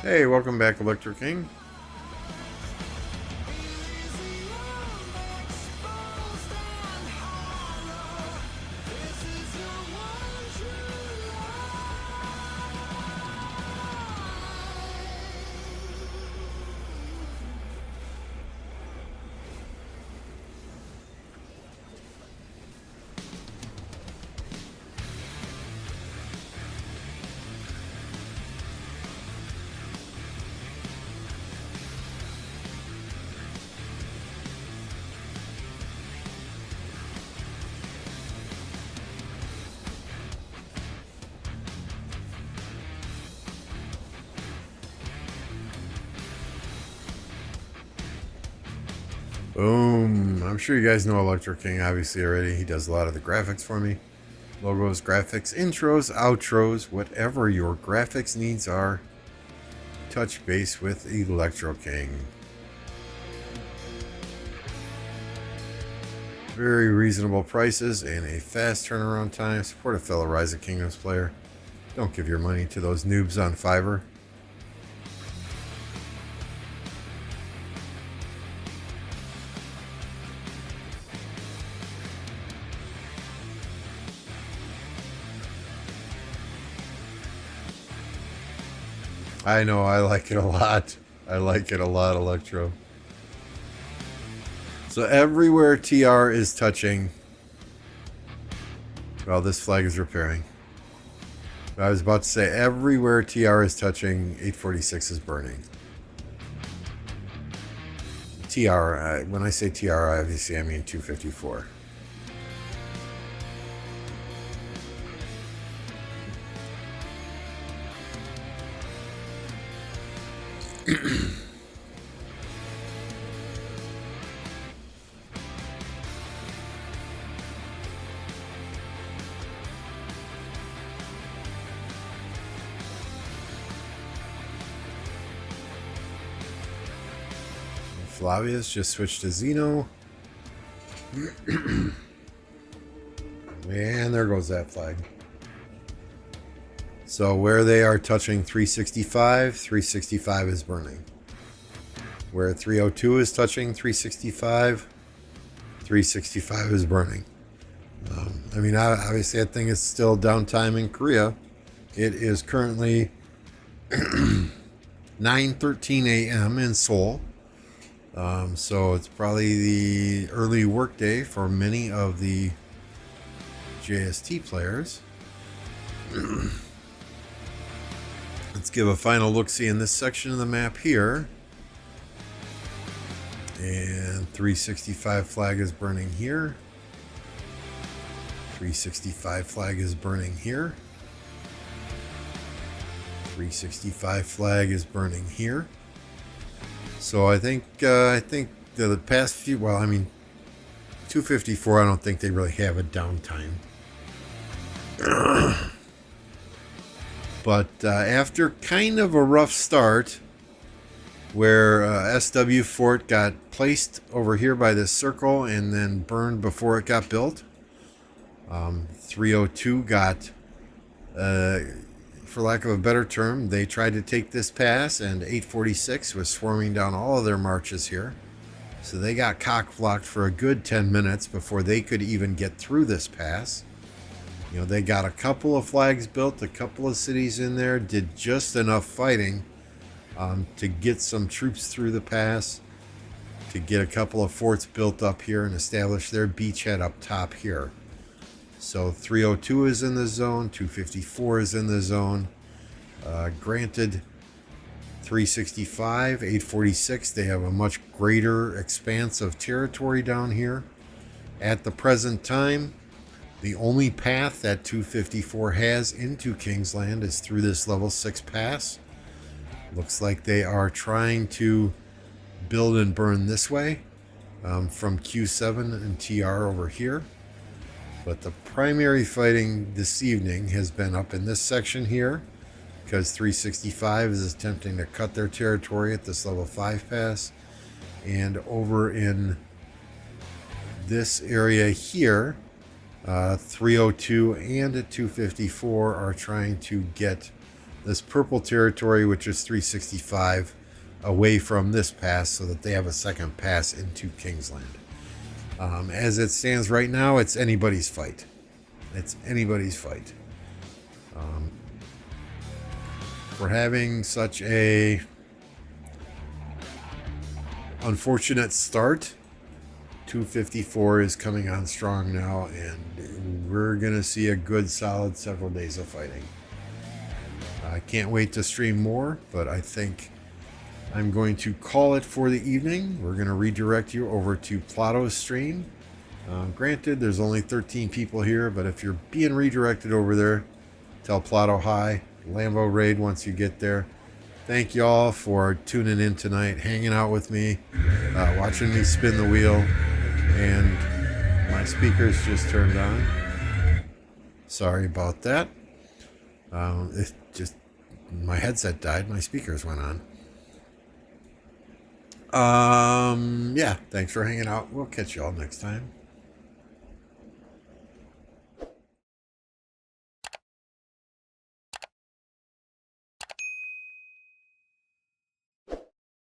Hey, welcome back, Electro King. Boom. I'm sure you guys know Electro King obviously already. He does a lot of the graphics for me. Logos, graphics, intros, outros, whatever your graphics needs are. Touch base with Electro King. Very reasonable prices and a fast turnaround time. Support a fellow Rise of Kingdoms player. Don't give your money to those noobs on Fiverr. I know, I like it a lot. I like it a lot, Electro. So everywhere TR is touching, well, this flag is repairing. I was about to say everywhere TR is touching, 846 is burning. TR, when I say TR, obviously I mean 254. Flavius just switched to Xeno. And there goes that flag. So where they are touching 365, 365 is burning. Where 302 is touching 365, 365 is burning. I mean, obviously, I think it's still downtime in Korea. It is currently 9:13 a.m. in Seoul. So it's probably the early workday for many of the JST players. Let's give a final look-see in this section of the map here. And 365 flag is burning here. 365 flag is burning here. 365 flag is burning here. So I think the past few, well, I mean, 254, I don't think they really have a downtime. But after kind of a rough start, where SW Fort got placed over here by this circle and then burned before it got built, 302 got, for lack of a better term, they tried to take this pass, and 846 was swarming down all of their marches here. So they got cock-blocked for a good 10 minutes before they could even get through this pass. You know, they got a couple of flags built, a couple of cities in there, did just enough fighting to get some troops through the pass, to get a couple of forts built up here and establish their beachhead up top here. So 302 is in the zone, 254 is in the zone. Granted, 365, 846, they have a much greater expanse of territory down here. At the present time, the only path that 254 has into Kingsland is through this level 6 pass. Looks like they are trying to build and burn this way from Q7 and TR over here. But the primary fighting this evening has been up in this section here, because 365 is attempting to cut their territory at this level 5 pass. And over in this area here, 302 and 254 are trying to get this purple territory, which is 365, away from this pass so that they have a second pass into Kingsland. As it stands right now, it's anybody's fight. It's anybody's fight. We're having such a unfortunate start. 254 is coming on strong now, and we're gonna see a good solid several days of fighting. I can't wait to stream more, but I think I'm going to call it for the evening. We're going to redirect you over to Plato's stream. Granted, there's only 13 people here, but if you're being redirected over there, tell Plato hi. Lambeau raid once you get there. Thank y'all for tuning in tonight, hanging out with me, watching me spin the wheel, and my speakers just turned on. Sorry about that. It just my headset died. My speakers went on. Yeah, thanks for hanging out. We'll catch y'all next time.